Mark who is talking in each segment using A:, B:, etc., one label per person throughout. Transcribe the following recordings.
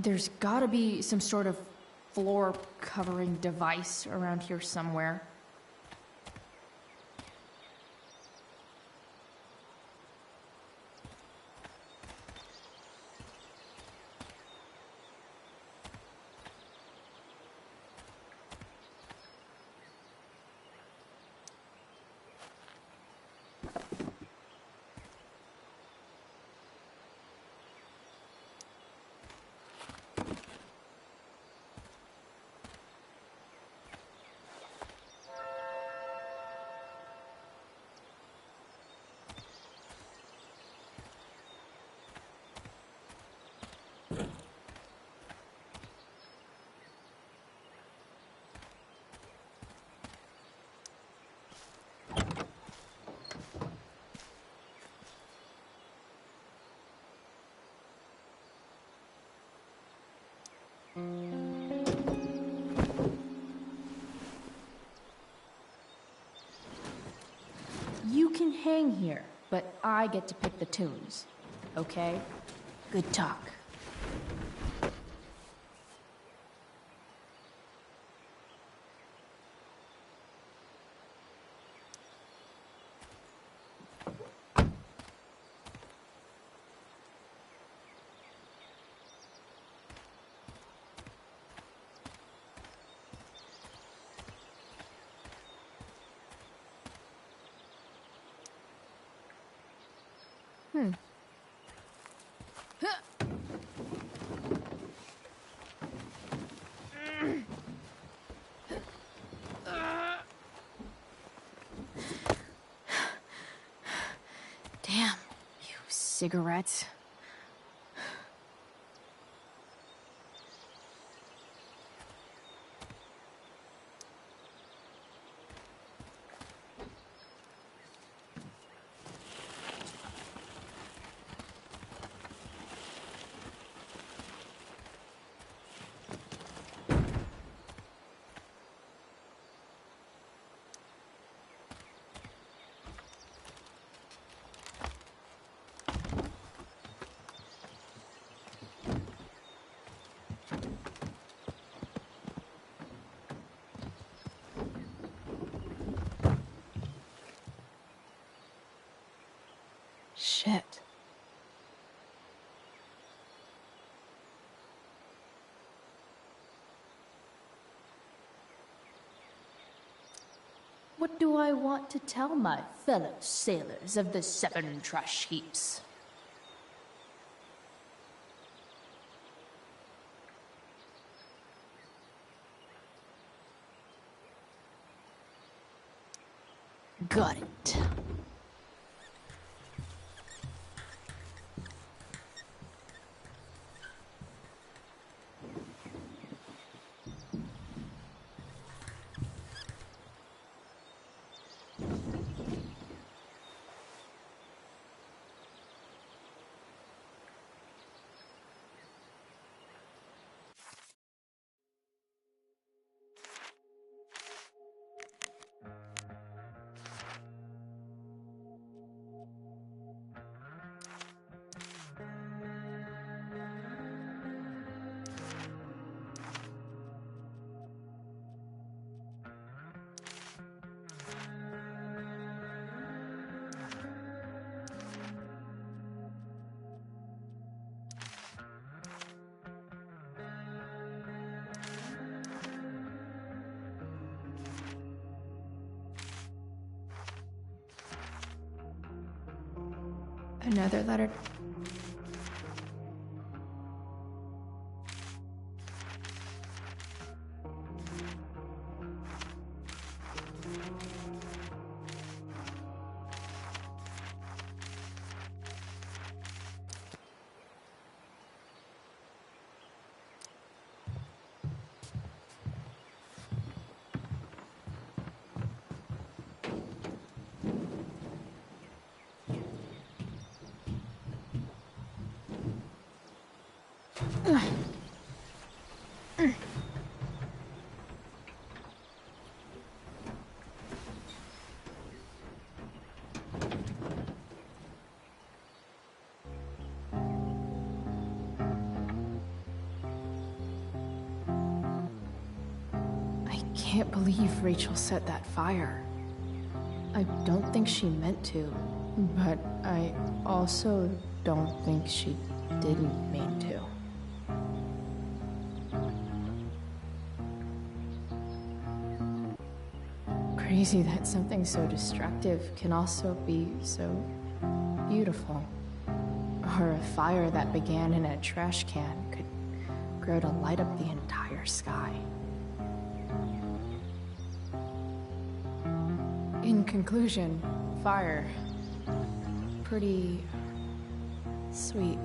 A: There's gotta be some sort of floor covering device around here somewhere. You can hang here, but I get to pick the tunes. Okay? Good talk. Damn, you cigarettes. Shit. What do I want to tell my fellow sailors of the 7 trash heaps? Got it. Another letter. can't believe Rachel set that fire. I don't think she meant to, but I also don't think she didn't mean to. Crazy that something so destructive can also be so beautiful. Or a fire that began in a trash can could grow to light up the entire sky. In conclusion, fire. Pretty sweet.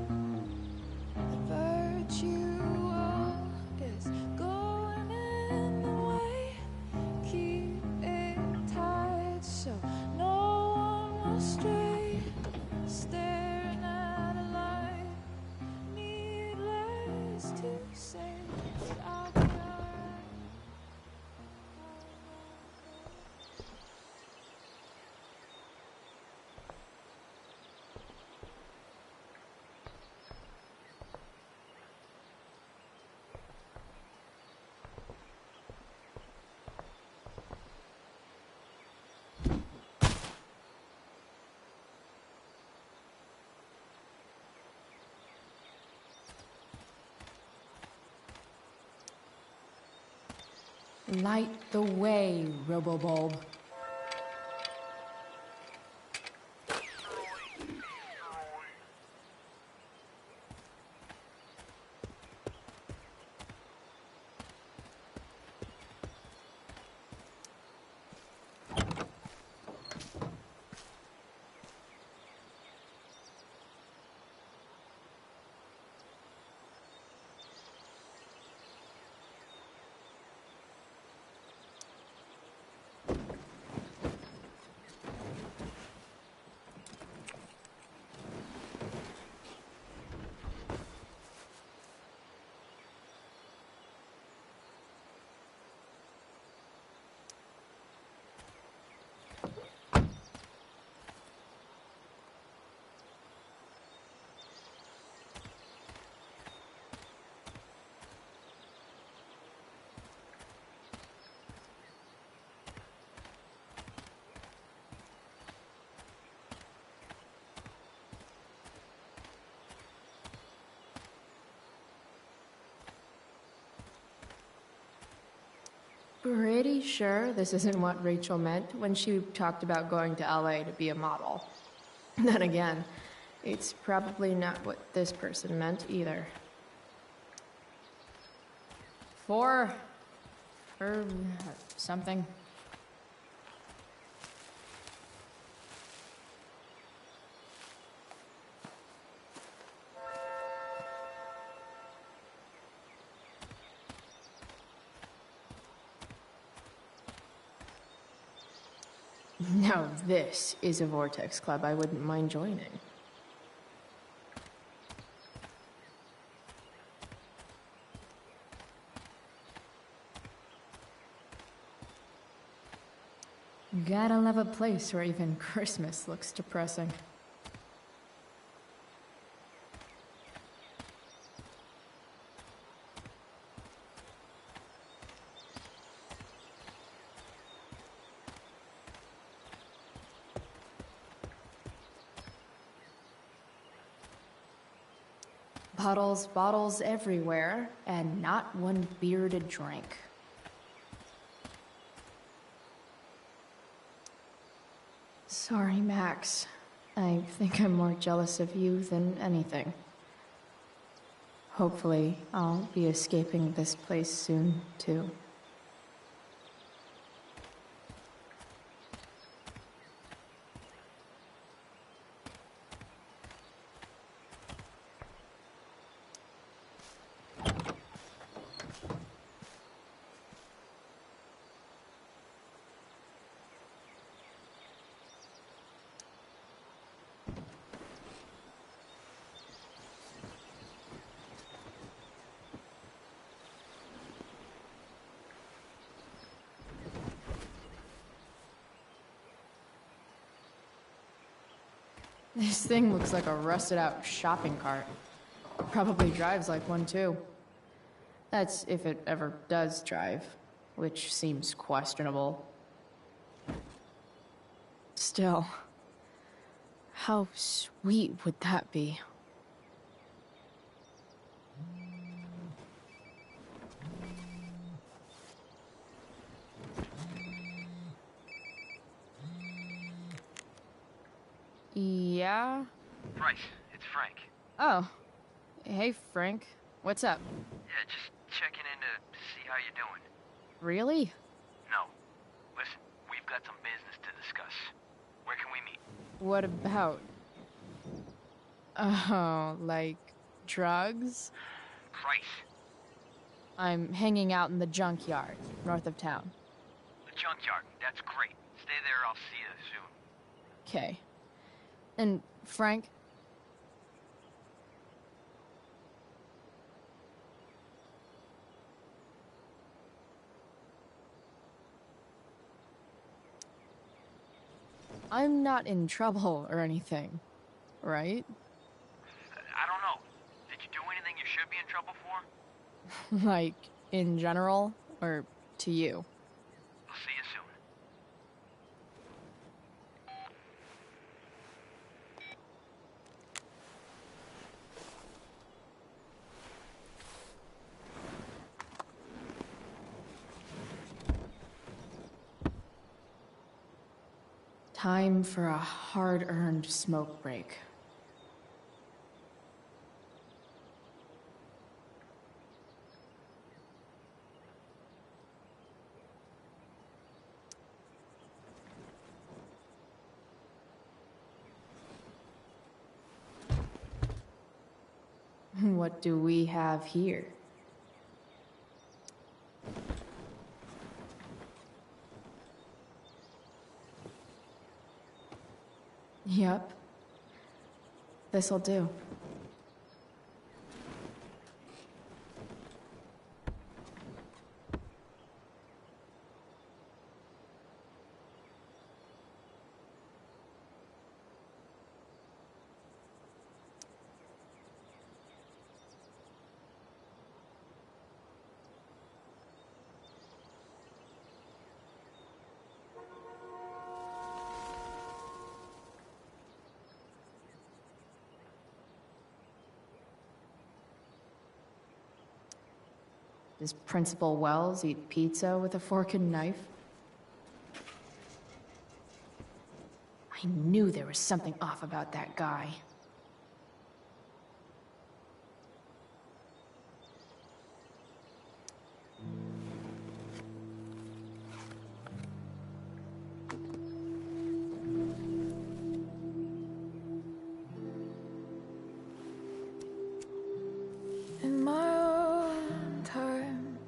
A: Light the way, Robobulb. Pretty sure this isn't what Rachel meant when she talked about going to LA to be a model. Then again, it's probably not what this person meant either. Or something. Now this is a Vortex Club I wouldn't mind joining. Gotta love a place where even Christmas looks depressing. Bottles everywhere, and not one beer to drink. Sorry, Max. I think I'm more jealous of you than anything. Hopefully, I'll be escaping this place soon, too. This thing looks like a rusted-out shopping cart. Probably drives like one, too. That's if it ever does drive. which seems questionable. Still, how sweet would that be? Yeah?
B: Bryce, it's Frank.
A: Oh. Hey, Frank. What's up?
B: Yeah, just checking in to see how you're doing.
A: Really?
B: No. Listen, we've got some business to discuss. Where can we meet?
A: What about? Oh, like drugs?
B: Bryce.
A: I'm hanging out in the junkyard, north of town.
B: The junkyard. That's great. Stay there, I'll see you soon.
A: Okay. And, Frank? I'm not in trouble or anything, right?
B: I don't know. Did you do anything you should be in trouble for?
A: Like, in general, or to you?
B: I'll see you soon.
A: Time for a hard-earned smoke break. What do we have here? Yep. This'll do. Does Principal Wells eat pizza with a fork and knife? I knew there was something off about that guy. In my own time,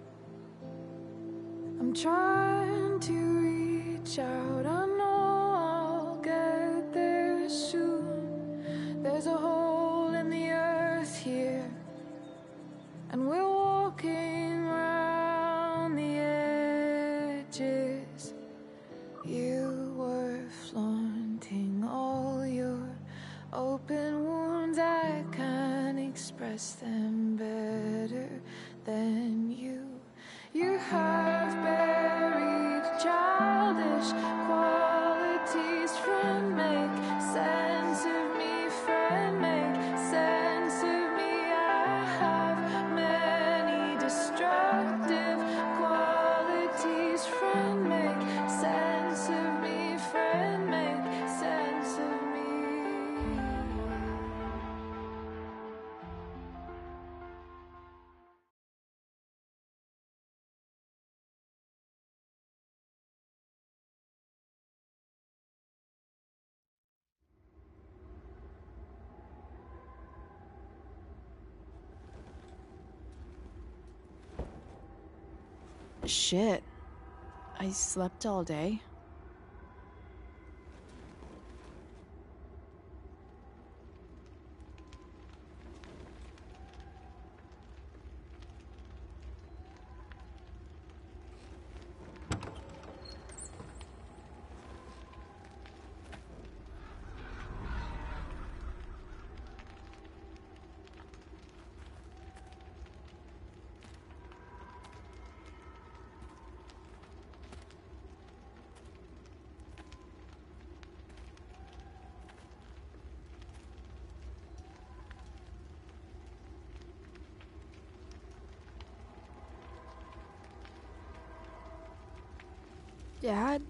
A: I'm trying to reach out. I know I'll get there soon. There's a hole in the earth here, and we're walking around the edges. You were flaunting all your open wounds. I can't express them better than you. You have buried childish qualities. Friend, make sense of me. Friend, make sense of me. I have many destructive qualities. Friend, make sense of me. Friend, make sense of me. Shit. I slept all day. Dad?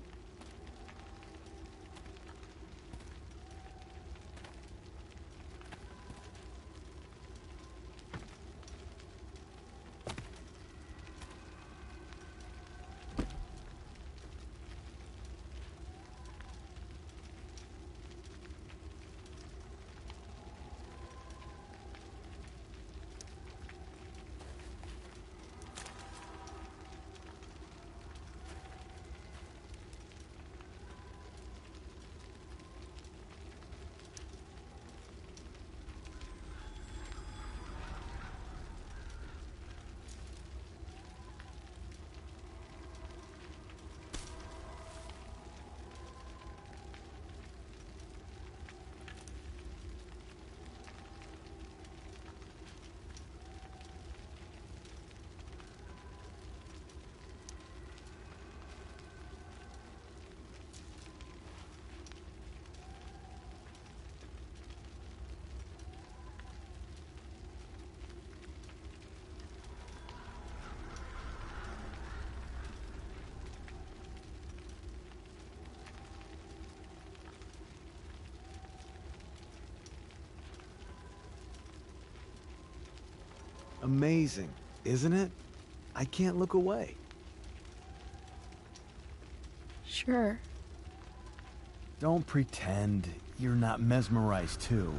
C: Amazing, isn't it? I can't look away.
A: Sure.
C: Don't pretend you're not mesmerized too.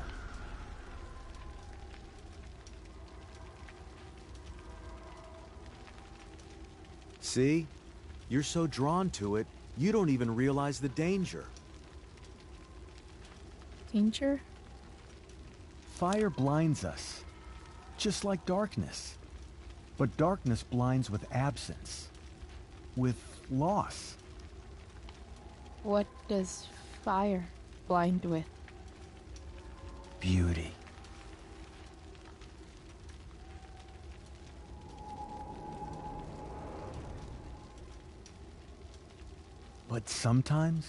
C: See? You're so drawn to it, you don't even realize the danger.
A: Danger?
C: Fire blinds us, just like darkness. But darkness blinds with absence, with loss.
A: What does fire blind with?
C: Beauty. But sometimes,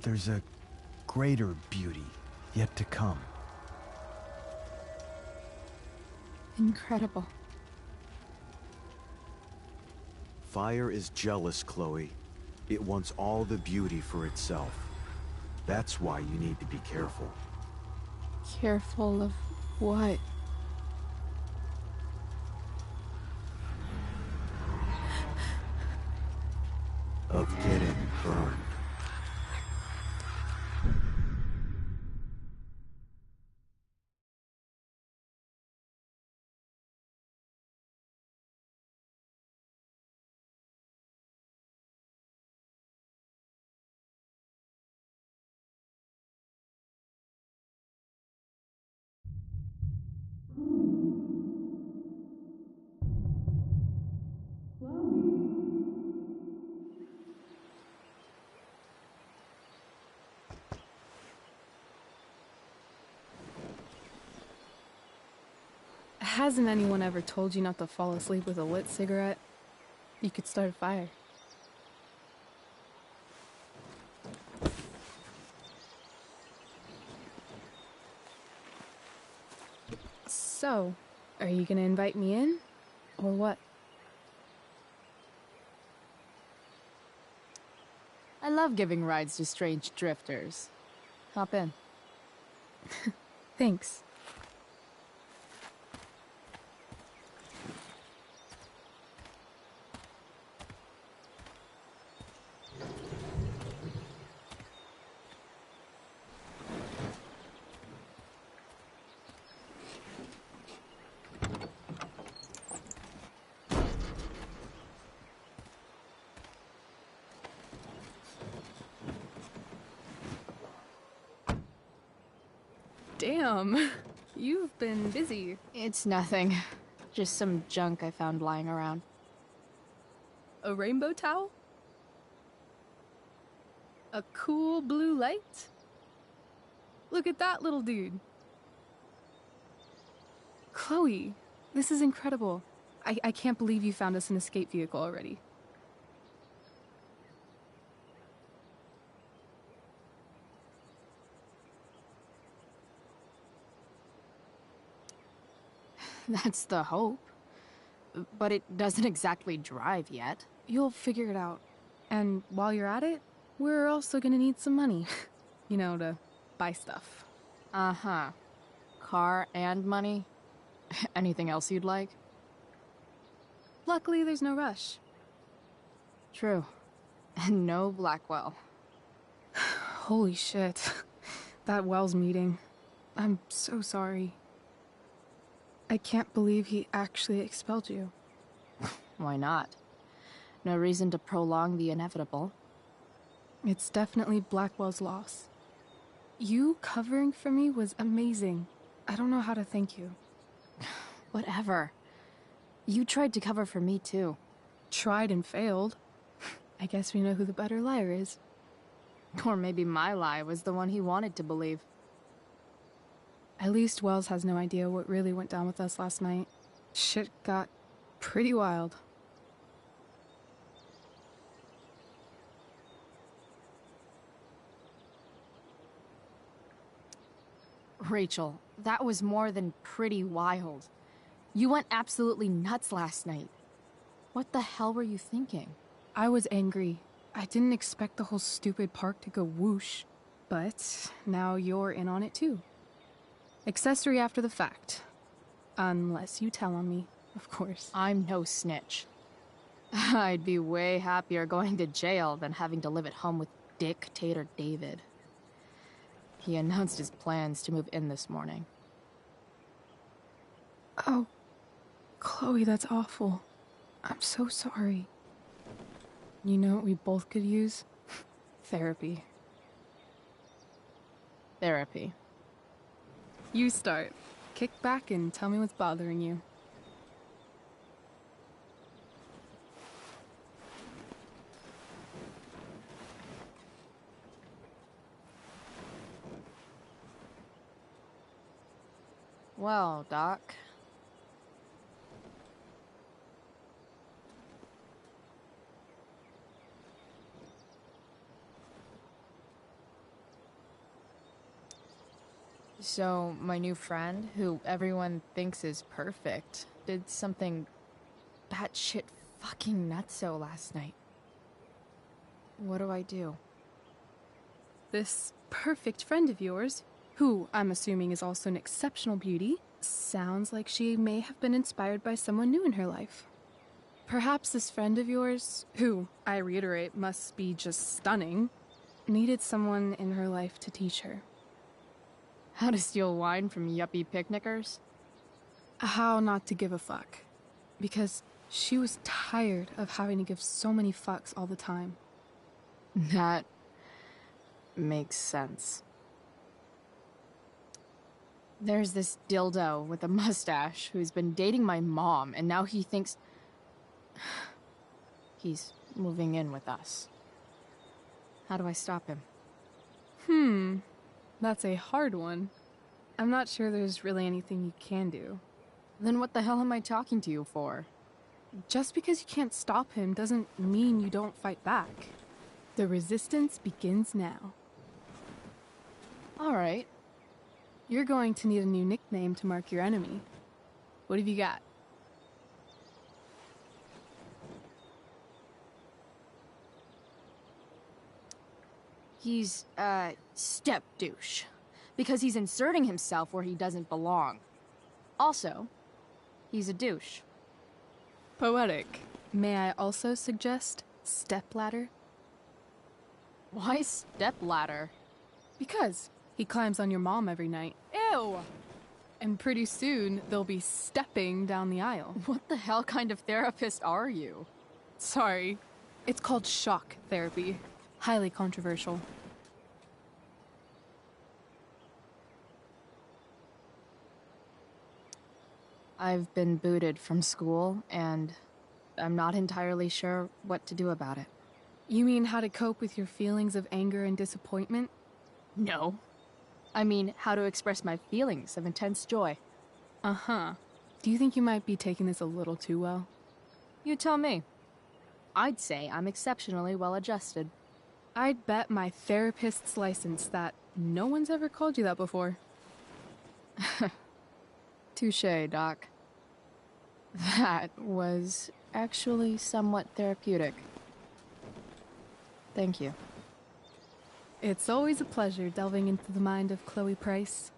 C: there's a greater beauty yet to come.
A: Incredible.
C: Fire is jealous, Chloe. It wants all the beauty for itself. That's why you need to be careful.
A: Careful of what?
C: Of getting burned.
A: Hasn't anyone ever told you not to fall asleep with a lit cigarette? You could start a fire. So, are you gonna invite me in? Or what? I love giving rides to strange drifters. Hop in. Thanks. Damn, you've been busy. It's nothing. Just some junk I found lying around. A rainbow towel? A cool blue light? Look at that little dude. Chloe, this is incredible. I can't believe you found us an escape vehicle already. That's the hope. But it doesn't exactly drive yet. You'll figure it out.
D: And while you're at it, we're also gonna need some money. You know, to buy stuff.
A: Uh-huh. Car and money? Anything else you'd like?
D: Luckily, there's no rush.
A: True. And no Blackwell.
D: Holy shit. That Wells meeting. I'm so sorry. I can't believe he actually expelled you.
A: Why not? No reason to prolong the inevitable.
D: It's definitely Blackwell's loss. You covering for me was amazing. I don't know how to thank you.
A: Whatever. You tried to cover for me, too.
D: Tried and failed. I guess we know who the better liar is.
A: Or maybe my lie was the one he wanted to believe.
D: At least Wells has no idea what really went down with us last night. Shit got pretty wild.
A: Rachel, that was more than pretty wild. You went absolutely nuts last night. What the hell were you thinking?
D: I was angry. I didn't expect the whole stupid park to go whoosh. But now you're in on it too. Accessory after the fact. Unless you tell on me, of course.
A: I'm no snitch. I'd be way happier going to jail than having to live at home with Dictator David. He announced his plans to move in this morning.
D: Oh, Chloe, that's awful. I'm so sorry. You know what we both could use? Therapy.
A: Therapy.
D: You start. Kick back and tell me what's bothering you.
A: Well, Doc. So, my new friend, who everyone thinks is perfect, did something batshit fucking nutso last night. What do I do?
D: This perfect friend of yours, who I'm assuming is also an exceptional beauty, sounds like she may have been inspired by someone new in her life. Perhaps this friend of yours, who, I reiterate, must be just stunning, needed someone in her life to teach her.
A: How to steal wine from yuppie picnickers?
D: How not to give a fuck. Because she was tired of having to give so many fucks all the time.
A: That makes sense. There's this dildo with a mustache who's been dating my mom, and now he thinks he's moving in with us. How do I stop him?
D: That's a hard one. I'm not sure there's really anything you can do.
A: Then what the hell am I talking to you for?
D: Just because you can't stop him doesn't mean you don't fight back. The resistance begins now.
A: All right.
D: You're going to need a new nickname to mark your enemy. What have you got?
A: He's, step douche. Because he's inserting himself where he doesn't belong. Also, he's a douche.
D: Poetic. May I also suggest stepladder?
A: Why stepladder?
D: Because he climbs on your mom every night.
A: Ew!
D: And pretty soon, they'll be stepping down the aisle.
A: What the hell kind of therapist are you?
D: Sorry. It's called shock therapy. Highly controversial.
A: I've been booted from school, and I'm not entirely sure what to do about it.
D: You mean how to cope with your feelings of anger and disappointment?
A: No. I mean, how to express my feelings of intense joy.
D: Uh-huh. Do you think you might be taking this a little too well?
A: You tell me. I'd say I'm exceptionally well adjusted.
D: I'd bet my therapist's license that no one's ever called you that before.
A: Touché, Doc. That was actually somewhat therapeutic. Thank you.
D: It's always a pleasure delving into the mind of Chloe Price.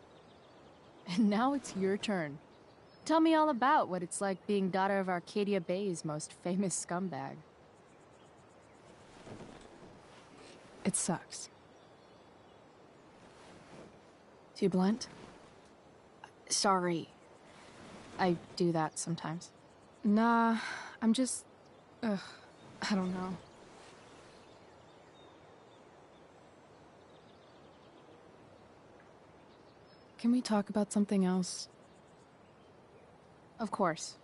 A: And now it's your turn. Tell me all about what it's like being daughter of Arcadia Bay's most famous scumbag.
D: It sucks.
A: Too blunt? Sorry. I do that sometimes.
D: Nah, I'm just... I don't know. Can we talk about something else?
A: Of course.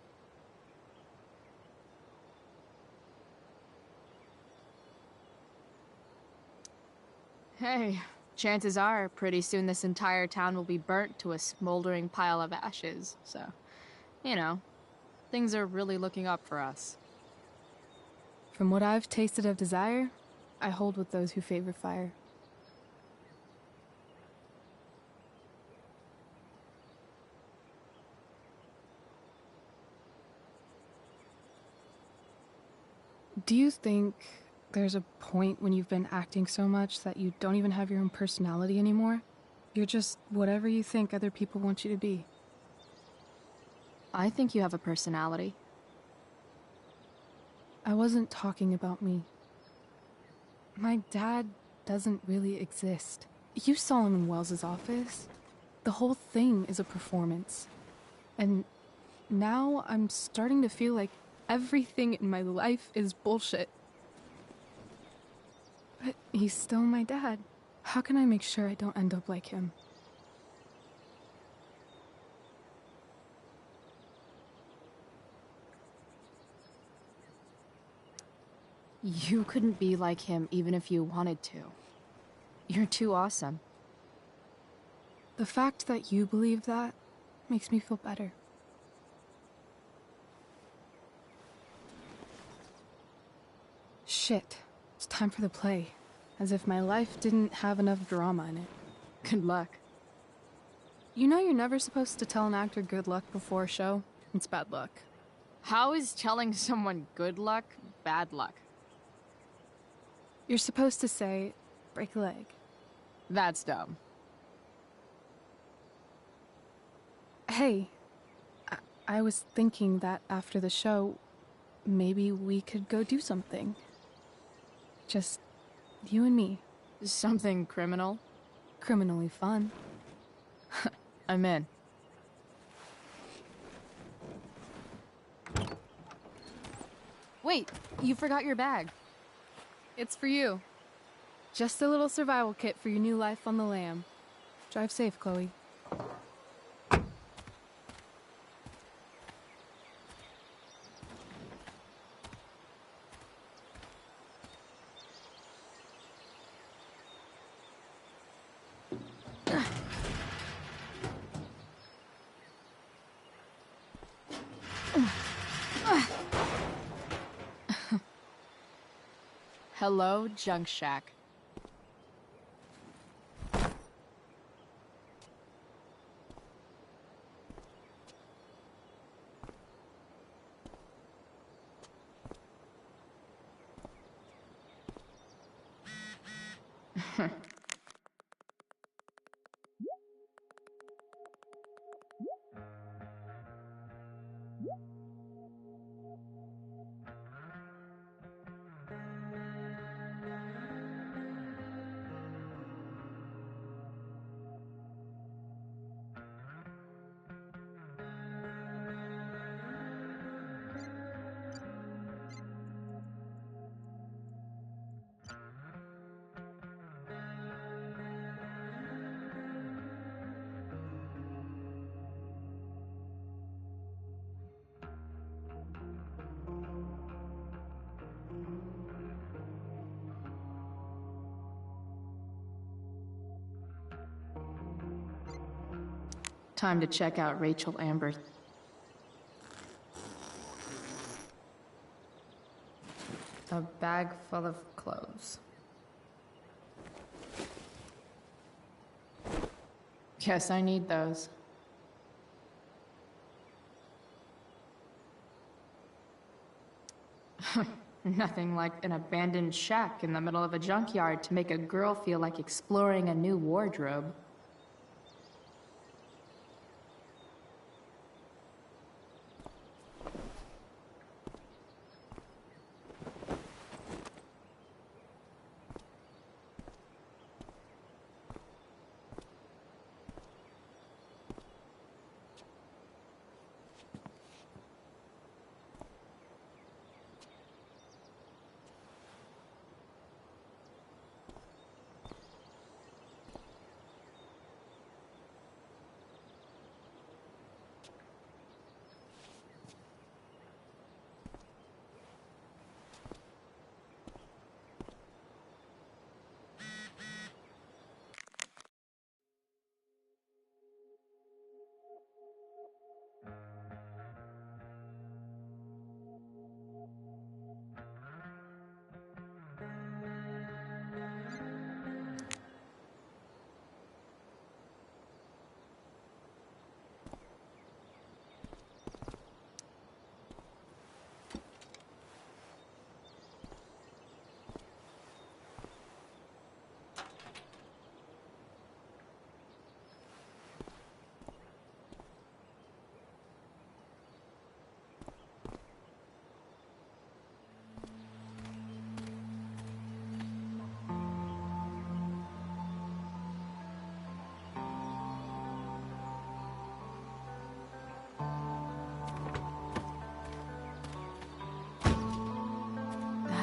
A: Hey, chances are pretty soon this entire town will be burnt to a smoldering pile of ashes, so, you know, things are really looking up for us.
D: From what I've tasted of desire, I hold with those who favor fire. Do you think there's a point when you've been acting so much that you don't even have your own personality anymore? You're just whatever you think other people want you to be.
A: I think you have a personality.
D: I wasn't talking about me. My dad doesn't really exist. You saw him in Wells's office. The whole thing is a performance. And now I'm starting to feel like everything in my life is bullshit. But he's still my dad. How can I make sure I don't end up like him?
A: You couldn't be like him even if you wanted to. You're too awesome.
D: The fact that you believe that makes me feel better. Shit. It's time for the play. As if my life didn't have enough drama in it.
A: Good luck.
D: You know you're never supposed to tell an actor good luck before a show? It's bad luck.
A: How is telling someone good luck bad luck?
D: You're supposed to say, break a leg.
A: That's dumb.
D: Hey, I was thinking that after the show, maybe we could go do something. Just you and me.
A: Something criminal?
D: Criminally fun.
A: I'm in. Wait, you forgot your bag.
D: It's for you. Just a little survival kit for your new life on the lam. Drive safe, Chloe.
A: Hello, Junk Shack. Time to check out Rachel Amber. A bag full of clothes. Guess I need those. Nothing like an abandoned shack in the middle of a junkyard to make a girl feel like exploring a new wardrobe.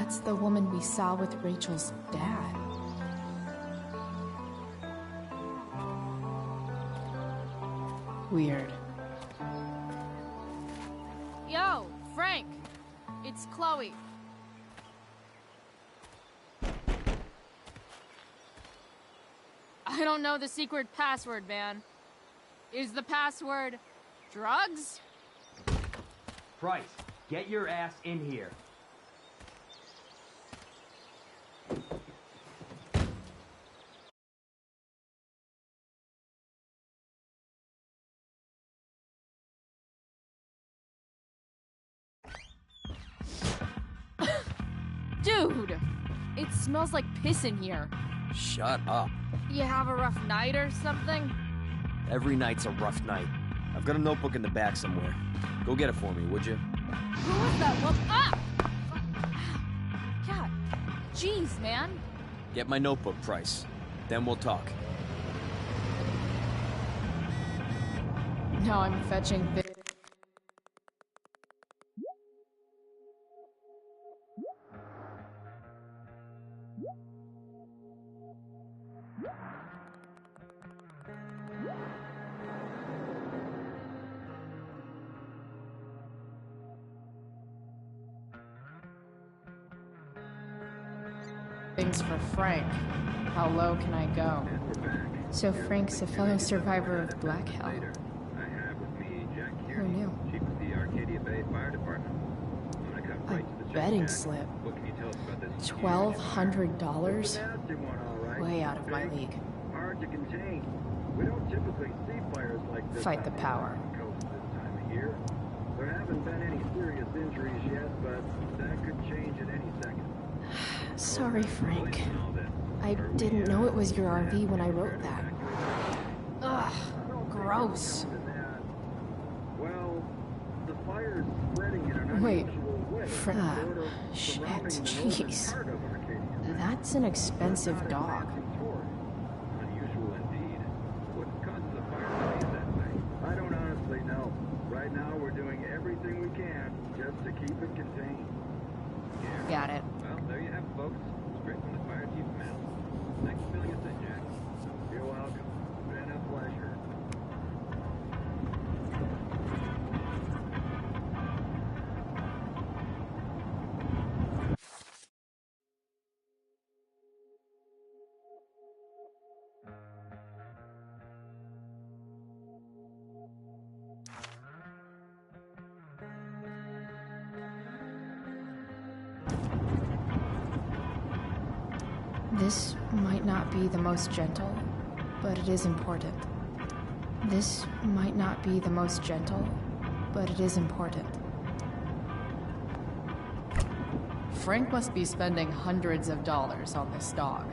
A: That's the woman we saw with Rachel's dad. Weird.
D: Yo, Frank! It's Chloe. I don't know the secret password, man. Is the password drugs?
B: Price, get your ass in here.
D: Dude! It smells like piss in here.
E: Shut up.
D: You have a rough night or something?
E: Every night's a rough night. I've got a notebook in the back somewhere. Go get it for me, would you?
D: Who was that one? Ah! God. Jeez, man.
E: Get my notebook, Price. Then we'll talk.
A: Now I'm fetching this. Things for Frank. How low can I go? So Frank's a fellow survivor of Black Hell. Who knew? A betting slip. $1,200? Way out of my league.
F: Hard to contain. We don't typically see fires like this.
A: Fight the power.
F: Coast this time of year. There haven't been any serious injuries yet, but that could change at any second.
A: Sorry, Frank. I didn't know it was your RV when I wrote that. Ugh, gross.
F: Well, the fire is spreading in an
A: Wait,
F: unusual way.
A: Shit, jeez. That's an expensive dog.
F: Unusual indeed. What causes a fire to be that way? I don't honestly know. Right now, we're doing everything we can just to keep it contained.
A: Got it.
F: Well, there you have it, folks. Straight from the fire chief's mouth. Thanks for filling us in, Jack. You're welcome. Been a pleasure.
A: This might not be the most gentle, but it is important. This might not be the most gentle, but it is important. Frank must be spending hundreds of dollars on this dog.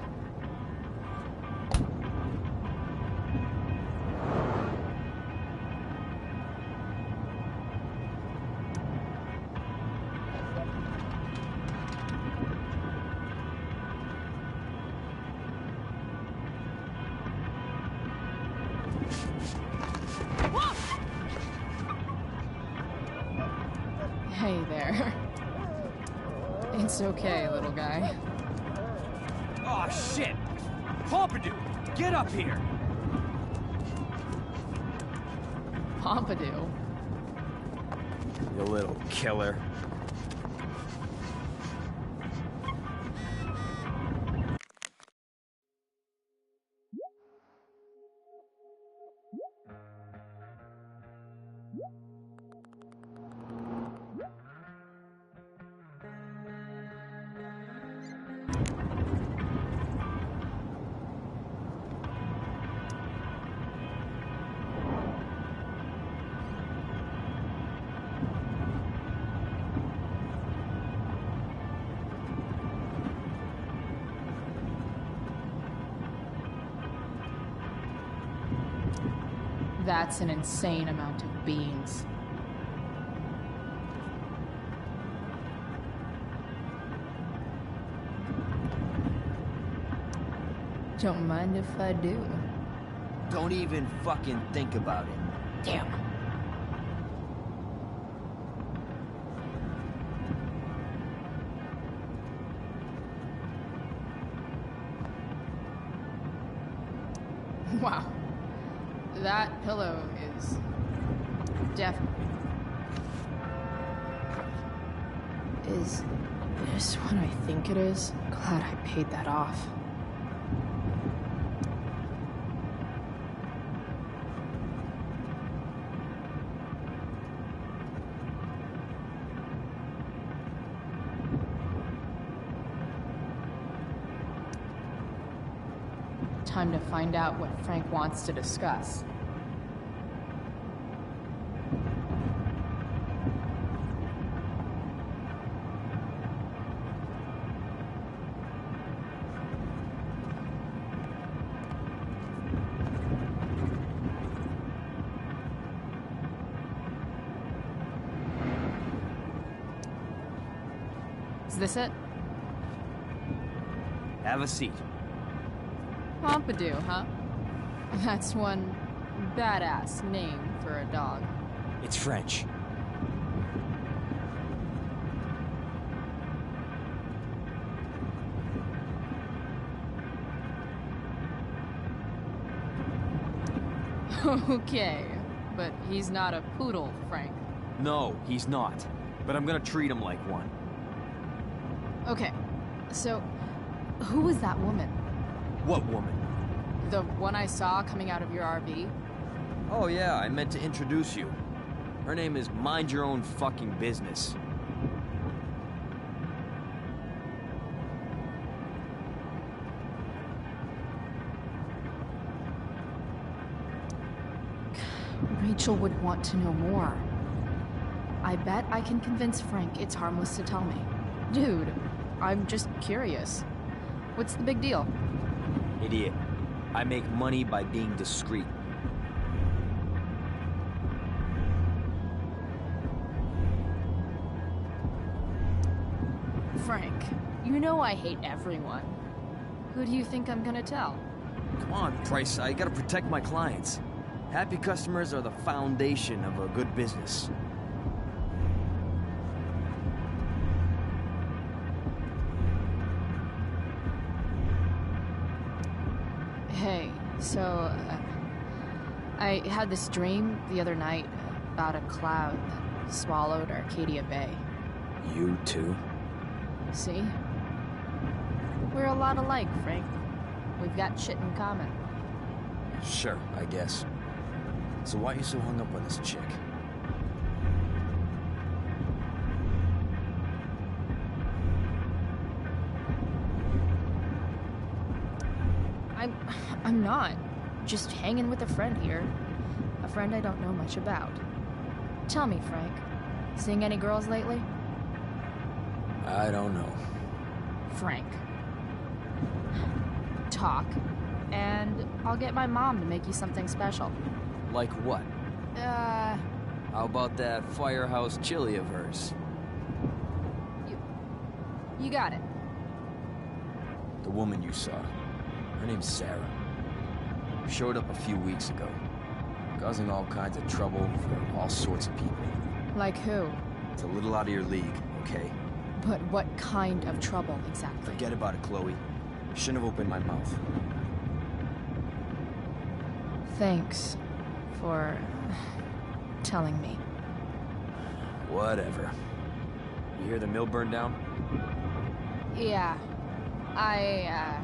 A: Hey there. It's okay, little guy.
E: Oh, shit! Pompidou, get up here!
A: Pompidou?
E: You little killer.
A: That's an insane amount of beans. Don't mind if I do.
E: Don't even fucking think about it.
A: Damn. Wow. That pillow is definitely... Is this what I think it is? Glad I paid that off. Time to find out what Frank wants to discuss. Is this it?
E: Have a seat.
A: Pompidou, huh? That's one badass name for a dog.
E: It's French.
A: Okay, but he's not a poodle, Frank.
E: No, he's not. But I'm gonna treat him like one.
A: Okay, so who was that woman?
E: What woman?
A: The one I saw coming out of your RV?
E: Oh yeah, I meant to introduce you. Her name is Mind Your Own Fucking Business.
A: Rachel would want to know more. I bet I can convince Frank it's harmless to tell me. Dude, I'm just curious. What's the big deal?
E: Idiot. I make money by being discreet.
A: Frank, you know I hate everyone. Who do you think I'm gonna tell?
E: Come on, Price, I gotta protect my clients. Happy customers are the foundation of a good business.
A: Hey, so, I had this dream the other night about a cloud that swallowed Arcadia Bay.
E: You too?
A: See? We're a lot alike, Frank. We've got shit in common.
E: Sure, I guess. So why are you so hung up on this chick?
A: I'm not. Just hanging with a friend here. A friend I don't know much about. Tell me, Frank. Seeing any girls lately?
E: I don't know.
A: Frank. Talk, and I'll get my mom to make you something special.
E: Like what? How about that firehouse chili of hers?
A: You got it.
E: The woman you saw. Her name's Sarah. Showed up a few weeks ago. Causing all kinds of trouble for all sorts of people.
A: Like who?
E: It's a little out of your league, okay?
A: But what kind of trouble, exactly?
E: Forget about it, Chloe. Shouldn't have opened my mouth.
A: Thanks for telling me.
E: Whatever. You hear the mill burned down?
A: Yeah, I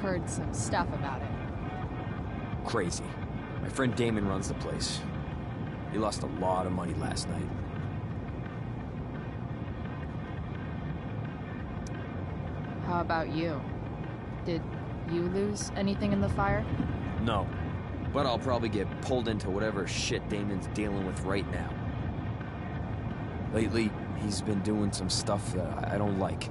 A: heard some stuff about it.
E: Crazy. My friend Damon runs the place. He lost a lot of money last night.
A: How about you? Did you lose anything in the fire?
E: No. But I'll probably get pulled into whatever shit Damon's dealing with right now. Lately, he's been doing some stuff that I don't like.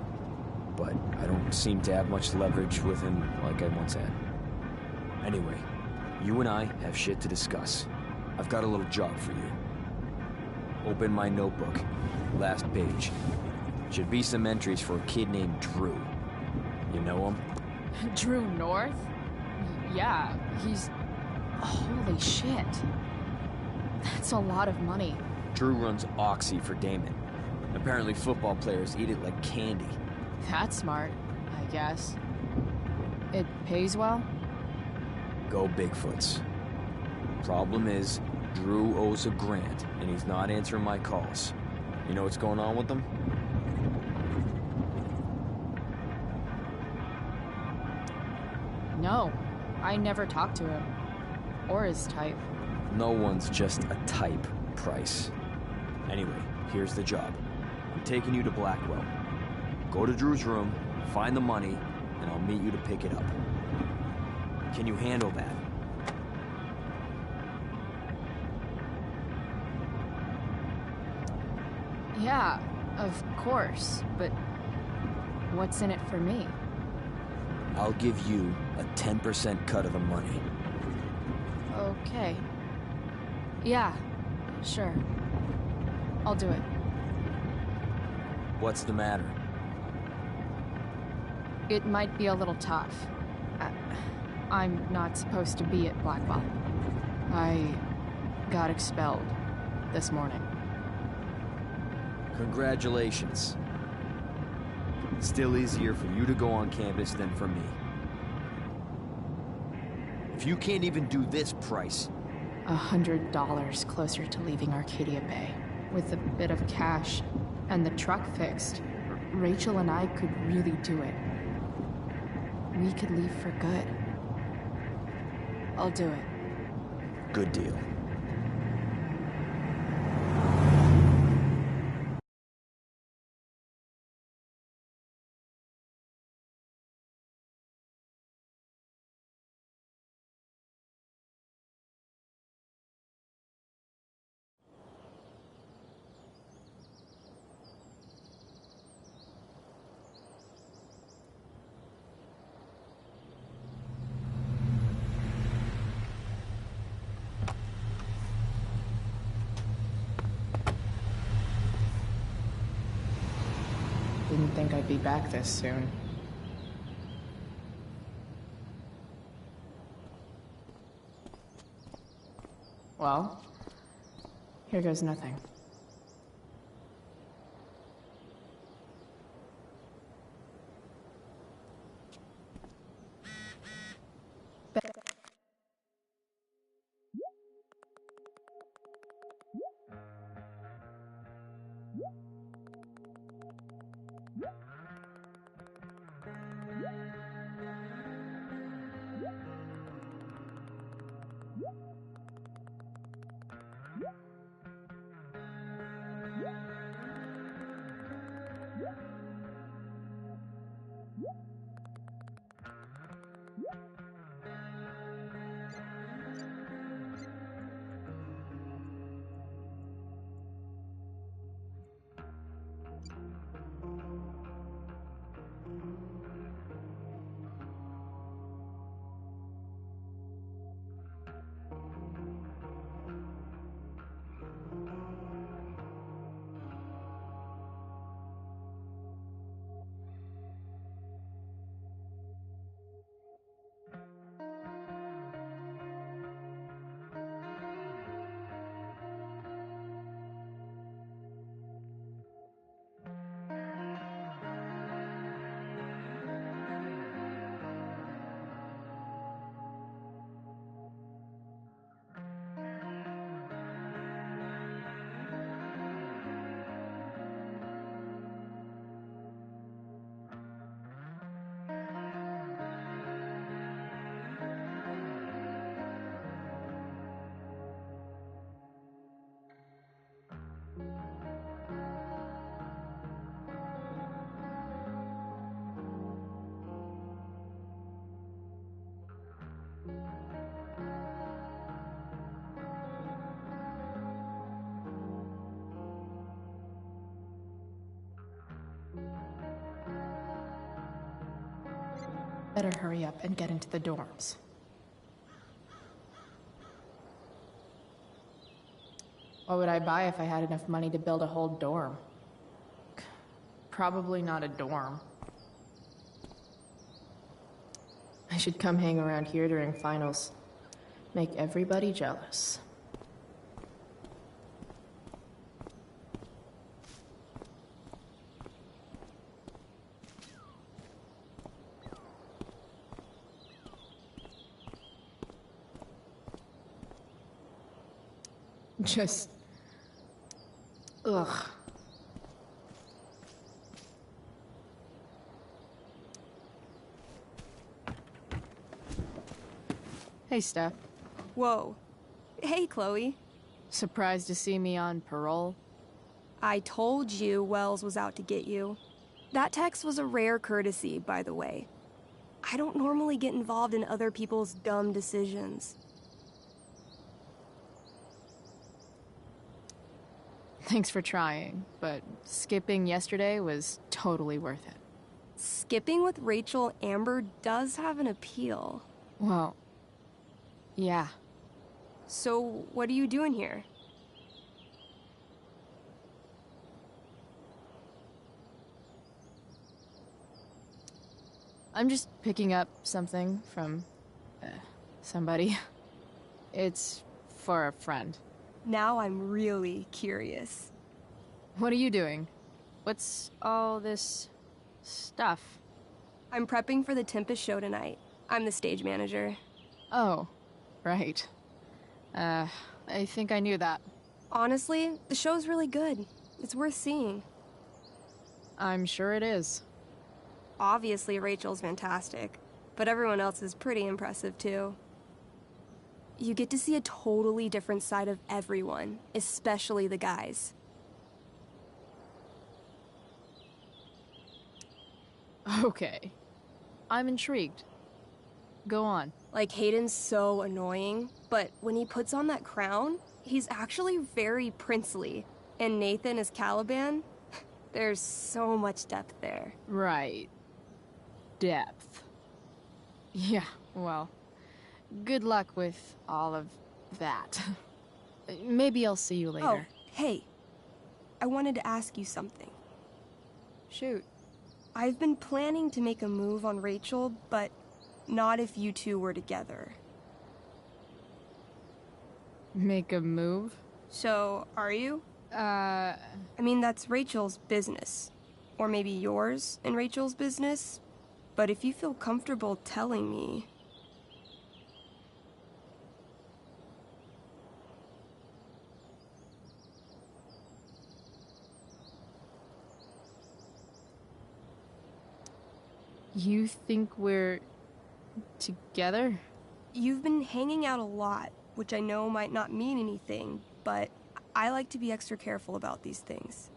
E: But I don't seem to have much leverage with him like I once had. Anyway, you and I have shit to discuss. I've got a little job for you. Open my notebook. Last page. Should be some entries for a kid named Drew. You know him?
A: Drew North? Yeah, he's... Holy shit. That's a lot of money.
E: Drew runs Oxy for Damon. Apparently football players eat it like candy.
A: That's smart, I guess. It pays well?
E: Go Bigfoots. Problem is, Drew owes a grant, and he's not answering my calls. You know what's going on with him?
A: No, I never talked to him. Or his type.
E: No one's just a type, Price. Anyway, here's the job. I'm taking you to Blackwell. Go to Drew's room, find the money, and I'll meet you to pick it up. Can you handle that?
A: Yeah, of course, but what's in it for me?
E: I'll give you a 10% cut of the money.
A: Okay. Yeah, sure. I'll do it.
E: What's the matter?
A: It might be a little tough. I'm not supposed to be at Blackwell. I got expelled this morning.
E: Congratulations. Still easier for you to go on campus than for me. If you can't even do this, Price...
A: $100 closer to leaving Arcadia Bay. With a bit of cash and the truck fixed, Rachel and I could really do it. We could leave for good. I'll do it.
E: Good deal.
A: Didn't think I'd be back this soon. Well, here goes nothing. Better hurry up and get into the dorms. What would I buy if I had enough money to build a whole dorm? Probably not a dorm. I should come hang around here during finals. Make everybody jealous. Just... ugh. Hey, Steph.
G: Whoa. Hey, Chloe.
A: Surprised to see me on parole?
G: I told you Wells was out to get you. That text was a rare courtesy, by the way. I don't normally get involved in other people's dumb decisions.
A: Thanks for trying, but skipping yesterday was totally worth it.
G: Skipping with Rachel Amber does have an appeal.
A: Well, yeah.
G: So, what are you doing here?
A: I'm just picking up something from somebody. It's for a friend.
G: Now I'm really curious.
A: What are you doing? What's all this stuff?
G: I'm prepping for the Tempest show tonight. I'm the stage manager.
A: Oh, right. I think I knew that.
G: Honestly, the show's really good. It's worth seeing.
A: I'm sure it is.
G: Obviously, Rachel's fantastic, but everyone else is pretty impressive too. You get to see a totally different side of everyone, especially the guys.
A: Okay. I'm intrigued. Go on.
G: Like, Hayden's so annoying, but when he puts on that crown, he's actually very princely. And Nathan is Caliban. There's so much depth there.
A: Right. Depth. Yeah, well, good luck with all of that. Maybe I'll see you later.
G: Oh, hey. I wanted to ask you something.
A: Shoot.
G: I've been planning to make a move on Rachel, but not if you two were together.
A: Make a move?
G: So, are you? I mean, that's Rachel's business. Or maybe yours and Rachel's business. But if you feel comfortable telling me...
A: You think we're... together?
G: You've been hanging out a lot, which I know might not mean anything, but I like to be extra careful about these things.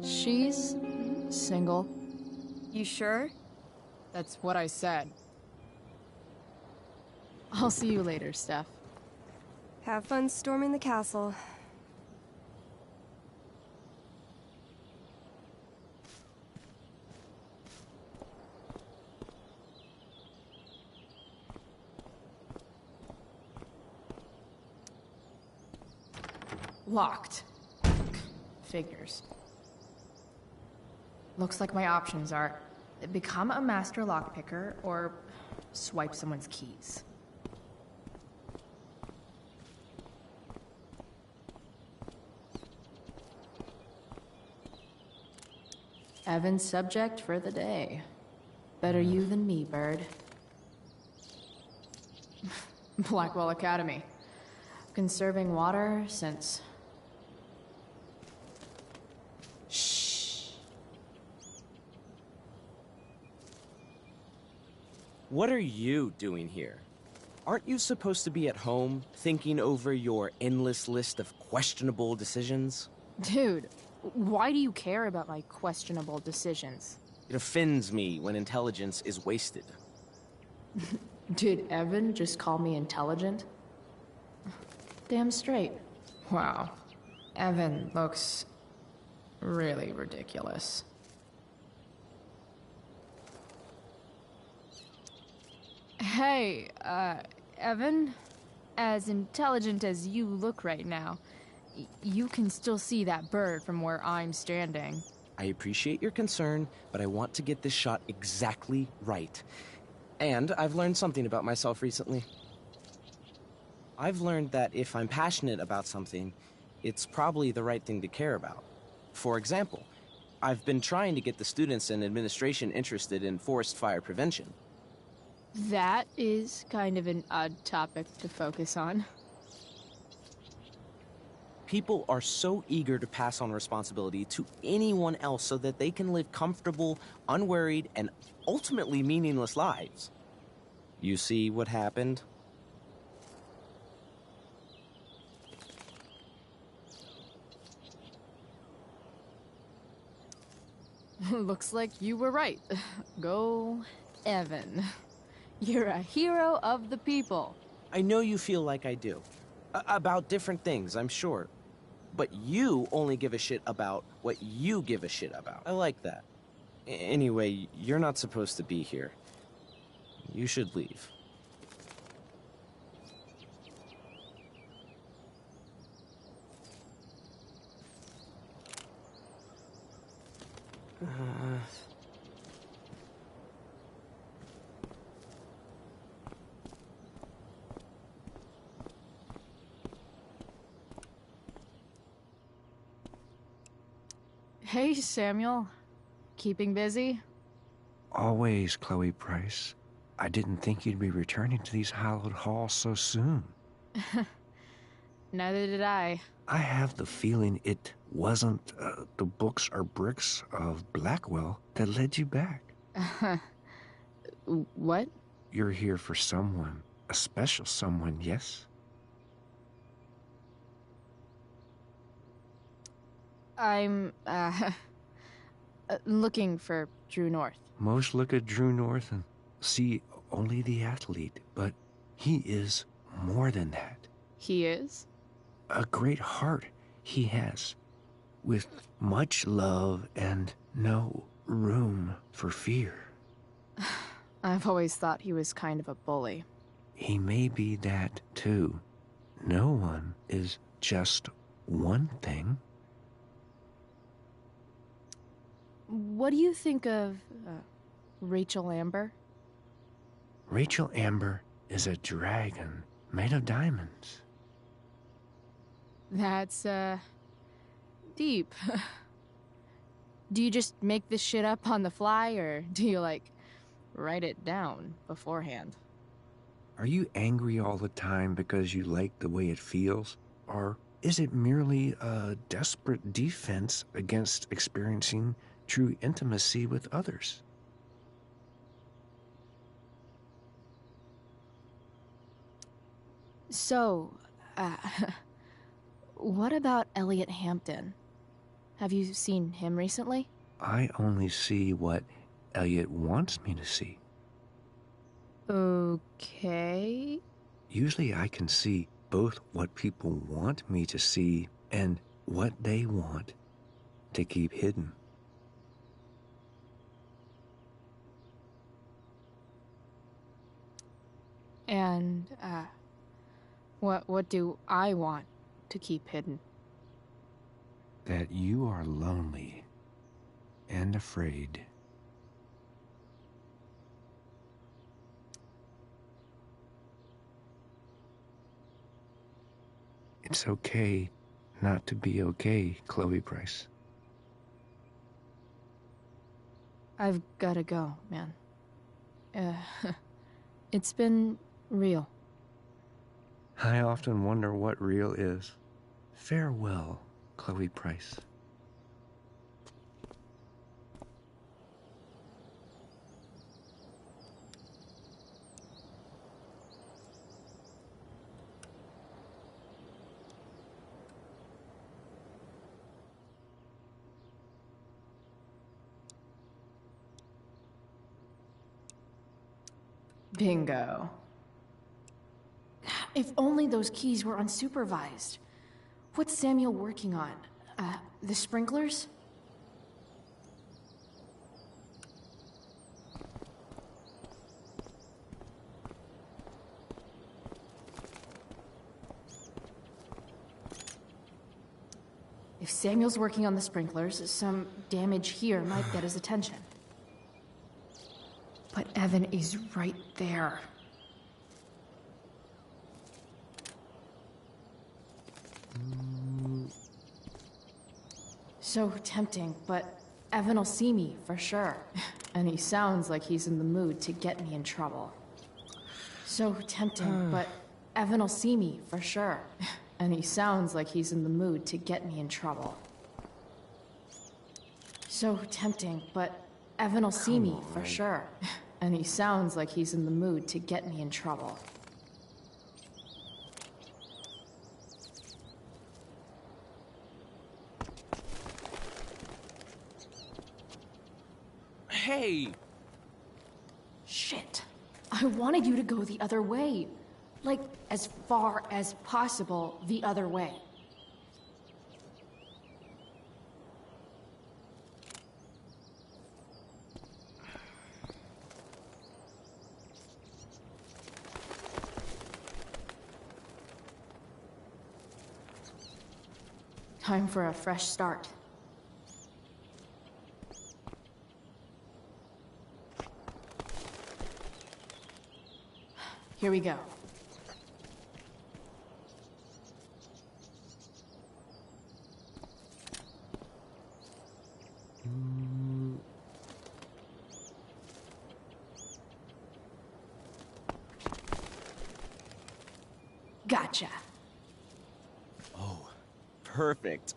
A: She's single.
G: You sure?
A: That's what I said. I'll see you later, Steph.
G: Have fun storming the castle.
A: Locked. Figures. Looks like my options are become a master lockpicker or swipe someone's keys. Evan's subject for the day. Better you than me, bird. Blackwell Academy. Conserving water since... Shh.
H: What are you doing here? Aren't you supposed to be at home, thinking over your endless list of questionable decisions?
A: Dude, why do you care about my questionable decisions?
H: It offends me when intelligence is wasted.
A: Did Evan just call me intelligent? Damn straight. Wow. Evan looks really ridiculous.
I: Hey, Evan? As intelligent as you look right now, you can still see that bird from where I'm standing.
H: I appreciate your concern, but I want to get this shot exactly right. And I've learned something about myself recently. I've learned that if I'm passionate about something, it's probably the right thing to care about. For example, I've been trying to get the students and administration interested in forest fire prevention.
I: That is kind of an odd topic to focus on.
H: People are so eager to pass on responsibility to anyone else so that they can live comfortable, unworried, and ultimately meaningless lives. You see what happened?
I: Looks like you were right. Go, Evan. You're a hero of the people.
H: I know you feel like I do. About different things, I'm sure. But you only give a shit about what you give a shit about. I like that. Anyway, you're not supposed to be here. You should leave.
I: Hey, Samuel. Keeping busy?
J: Always, Chloe Price. I didn't think you'd be returning to these hallowed halls so soon.
I: Neither did I.
J: I have the feeling it wasn't the books or bricks of Blackwell that led you back.
I: What?
J: You're here for someone, a special someone, yes?
I: I'm, looking for Drew North.
J: Most look at Drew North and see only the athlete, but he is more than that.
I: He is?
J: A great heart he has, with much love and no room for fear.
I: I've always thought he was kind of a bully.
J: He may be that too. No one is just one thing.
I: What do you think of Rachel Amber?
J: Rachel Amber is a dragon made of diamonds.
I: That's, deep. Do you just make this shit up on the fly, or do you, like, write it down beforehand?
J: Are you angry all the time because you like the way it feels? Or is it merely a desperate defense against experiencing true intimacy with others?
I: So, what about Elliot Hampton? Have you seen him recently?
J: I only see what Elliot wants me to see.
I: Okay.
J: Usually I can see both what people want me to see and what they want to keep hidden.
I: And, what do I want to keep hidden?
J: That you are lonely and afraid. It's okay not to be okay, Chloe Price.
I: I've gotta go, man. It's been real.
J: I often wonder what real is. Farewell, Chloe Price.
A: Bingo. If only those keys were unsupervised. What's Samuel working on? The sprinklers? If Samuel's working on the sprinklers, some damage here might get his attention. But Evan is right there. So tempting, but Evan will see me, for sure. And he sounds like he's in the mood to get me in trouble. So tempting, but Evan will see me, for sure. And he sounds like he's in the mood to get me in trouble. So tempting, but Evan will see me, for sure. And he sounds like he's in the mood to get me in trouble.
H: Hey!
A: Shit. I wanted you to go the other way. Like, as far as possible the other way. Time for a fresh start. Here we go. Gotcha.
H: Oh, perfect.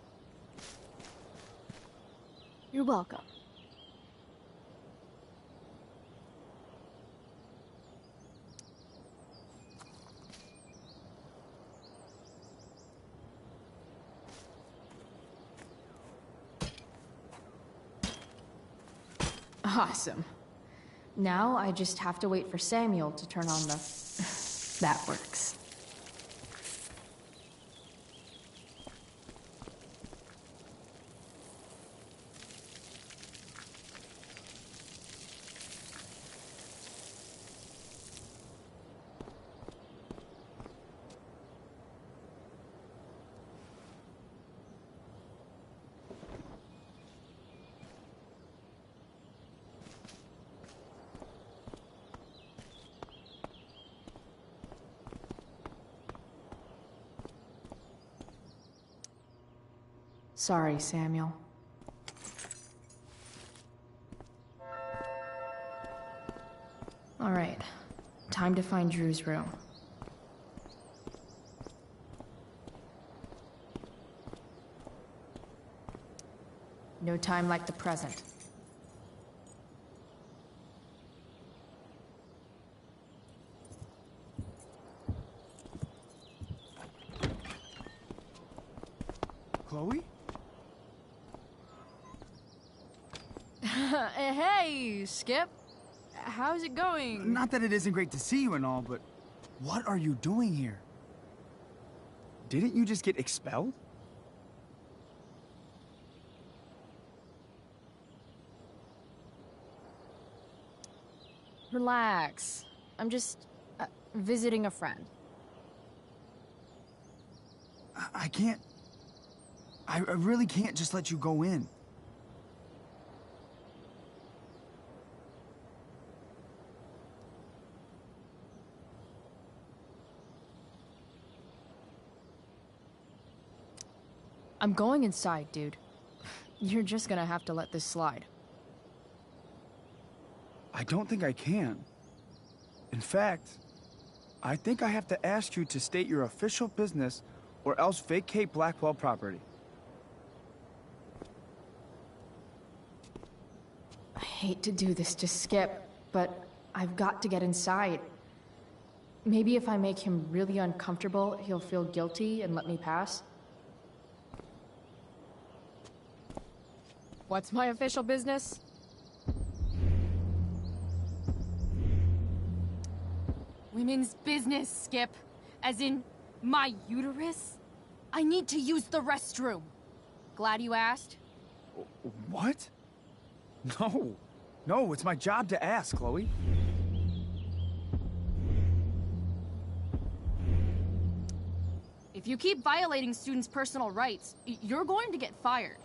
A: You're welcome. Awesome. Now I just have to wait for Samuel to turn on the... That works. Sorry, Samuel. All right. Time to find Drew's room. No time like the present.
K: Chloe?
I: Hey, Skip. How's it going?
K: Not that it isn't great to see you and all, but what are you doing here? Didn't you just get expelled?
I: Relax. I'm just visiting a friend.
K: I can't... I really can't just let you go in.
I: I'm going inside, dude. You're just gonna have to let this slide.
K: I don't think I can. In fact, I think I have to ask you to state your official business or else vacate Blackwell property.
A: I hate to do this to Skip, but I've got to get inside. Maybe if I make him really uncomfortable, he'll feel guilty and let me pass.
I: What's my official business? Women's business, Skip. As in, my uterus? I need to use the restroom. Glad you asked.
K: What? No. No, it's my job to ask, Chloe.
I: If If you keep violating students' personal rights, you're going to get fired.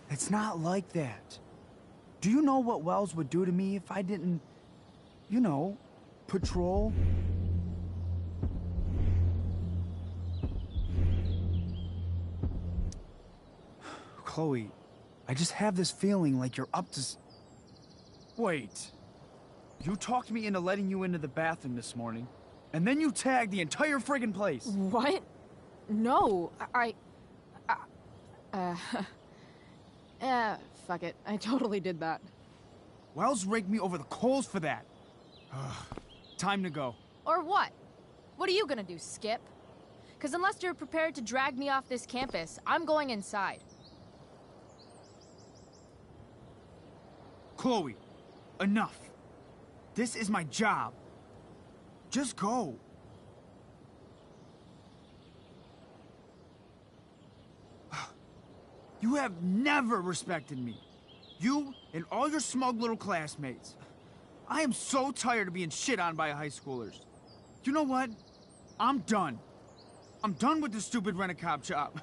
K: It's not like that. Do you know what Wells would do to me if I didn't, you know, patrol? Chloe, I just have this feeling like you're up to Wait. You talked me into letting you into the bathroom this morning, and then you tagged the entire friggin' place.
I: What? No, fuck it. I totally did that.
K: Wells raked me over the coals for that. Time to go.
I: Or what? What are you gonna do, Skip? Because unless you're prepared to drag me off this campus, I'm going inside.
K: Chloe, enough. This is my job. Just go. You have never respected me. You and all your smug little classmates. I am so tired of being shit on by high schoolers. You know what? I'm done. I'm done with this stupid rent-a-cop job.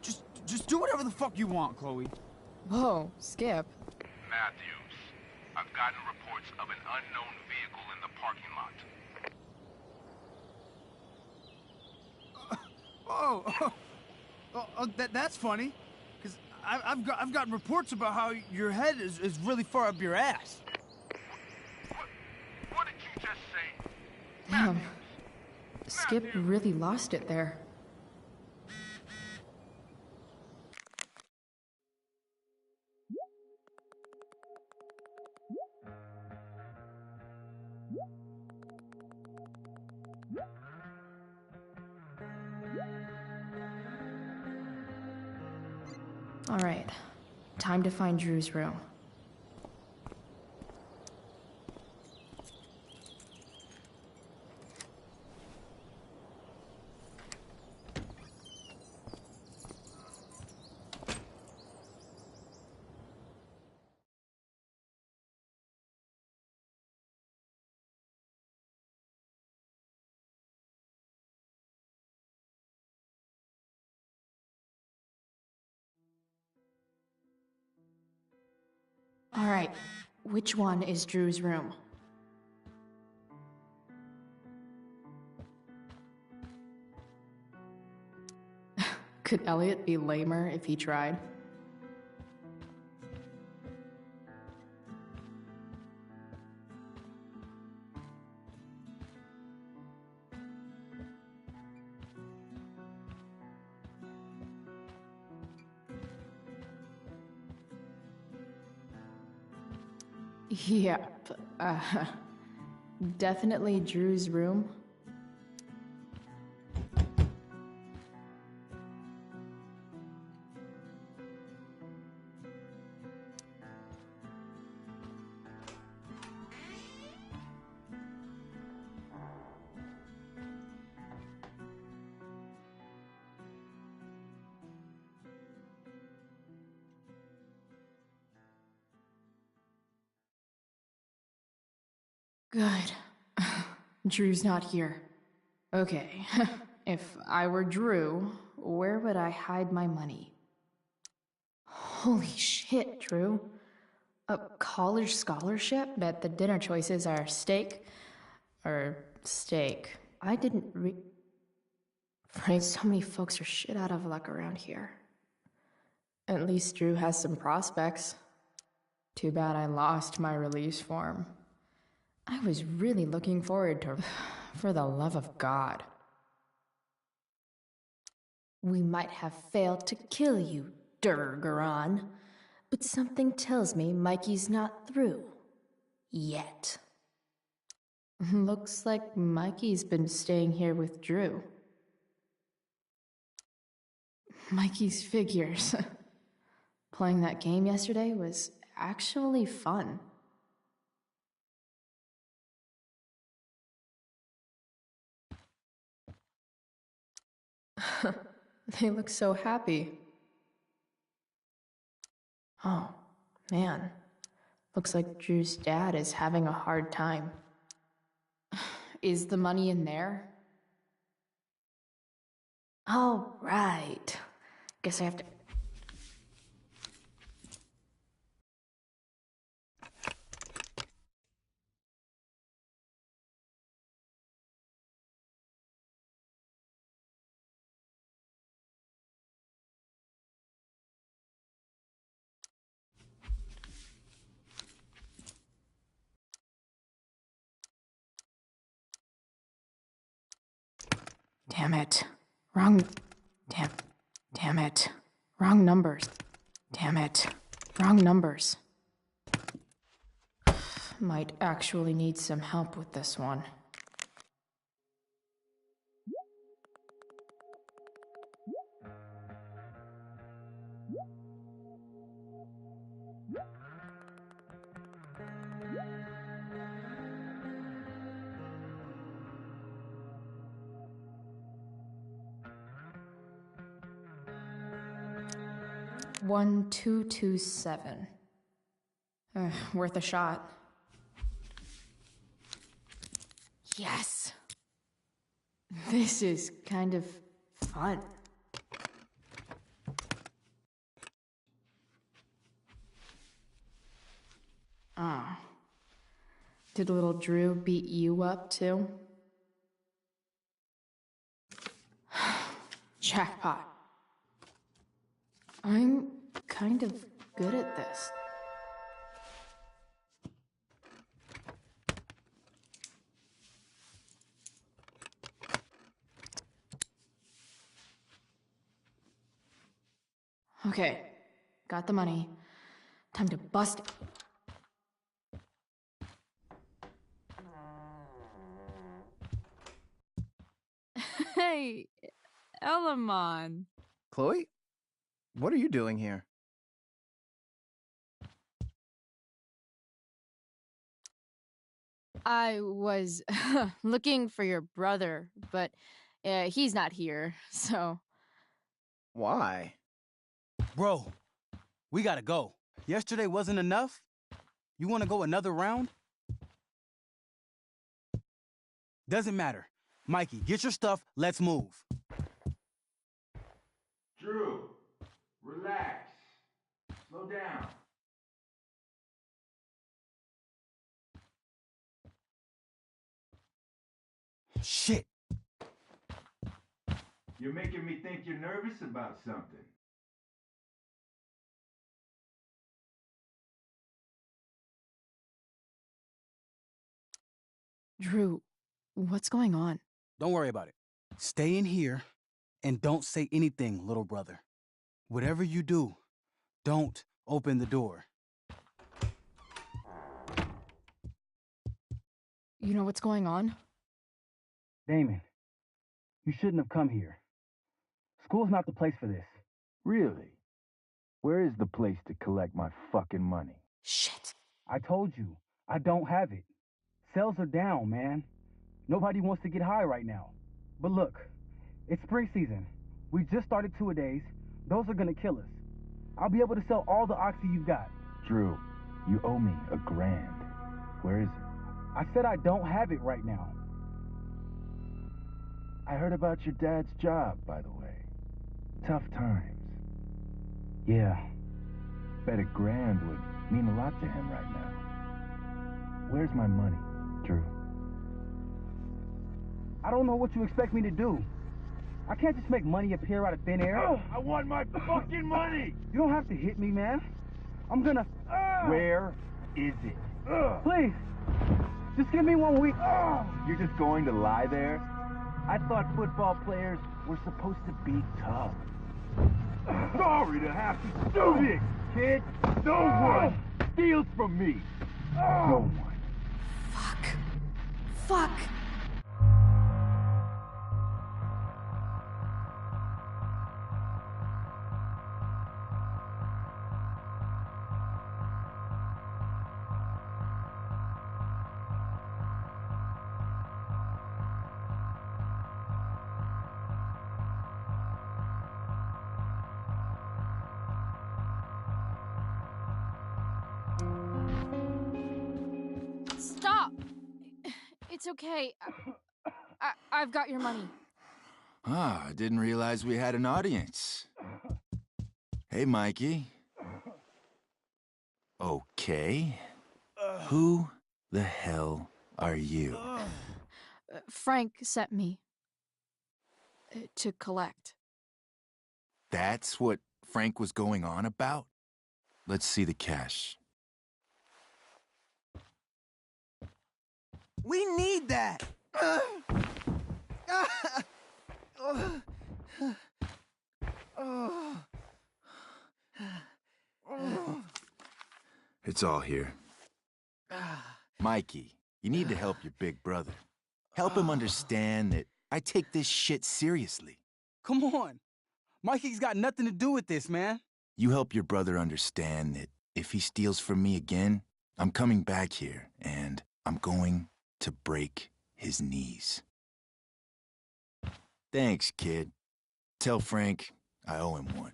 K: Just do whatever the fuck you want, Chloe.
I: Whoa, Skip.
L: Matthews, I've gotten reports of an unknown vehicle in the parking
K: lot. That's funny. Because I've gotten reports about how your head is really far up your ass.
L: What did you just say?
A: Damn. Skip really lost it there. All right, time to find Drew's room. All right, which one is Drew's room? Could Elliot be lamer if he tried? Yep, definitely Drew's room. Good. Drew's not here. Okay, if I were Drew, where would I hide my money? Holy shit, Drew. A college scholarship? Bet the dinner choices are steak. I didn't Right, so many folks are shit out of luck around here. At least Drew has some prospects. Too bad I lost my release form. I was really looking forward to... For the love of God. We might have failed to kill you, Durgaron, but something tells me Mikey's not through. Yet. Looks like Mikey's been staying here with Drew. Mikey's figures. Playing that game yesterday was actually fun. They look so happy. Oh, man. Looks like Drew's dad is having a hard time. Is the money in there? Oh, right. Guess I have to... Damn it. Wrong... Damn it. Wrong numbers. Damn it. Wrong numbers. Might actually need some help with this one. One, 227. Worth a shot. Yes! This is kind of fun. Ah. Did little Drew beat you up, too? Jackpot. I'm kind of good at this. Okay, got the money. Time to bust it.
I: Hey, Elamon.
M: Chloe? What are you doing here?
I: I was looking for your brother, but he's not here, so...
M: Why?
K: Bro, we gotta go. Yesterday wasn't enough? You wanna go another round? Doesn't matter. Mikey, get your stuff, let's move.
L: Drew, relax. Slow down.
K: Shit.
L: You're making me think you're nervous about something.
D: Drew, what's going on?
K: Don't worry about it. Stay in here and don't say anything, little brother. Whatever you do, don't open the door.
D: You know what's going on?
K: Damon, you shouldn't have come here. School's not the place for this.
L: Really? Where is the place to collect my fucking money?
A: Shit.
K: I told you, I don't have it. Sales are down, man. Nobody wants to get high right now. But look, it's spring season. We just started two-a-days. Those are gonna kill us. I'll be able to sell all the oxy you've got.
L: Drew, you owe me $1,000. Where is it?
K: I said I don't have it right now.
L: I heard about your dad's job, by the way. Tough times.
K: Yeah.
L: Bet $1,000 would mean a lot to him right now. Where's my money, Drew?
K: I don't know what you expect me to do. I can't just make money appear out of thin air.
L: I want my fucking money!
K: You don't have to hit me, man. I'm gonna...
L: Where is it?
K: Please, just give me 1 week.
L: You're just going to lie there? I thought football players were supposed to be tough. Sorry to have to do this, kid. No one steals from me. No one.
A: Fuck.
I: Stop! It's It's okay. I've got your money.
N: Ah, I didn't realize we had an audience. Hey, Mikey. Okay. Who the hell are you?
I: Frank sent me to collect.
N: That's what Frank was going on about? Let's see the cash.
K: We need that!
N: It's all here. Mikey, you need to help your big brother. Help him understand that I take this shit seriously.
K: Come on. Mikey's got nothing to do with this, man.
N: You help your brother understand that if he steals from me again, I'm coming back here and I'm going to break his knees. Thanks, kid. Tell Frank I owe him one.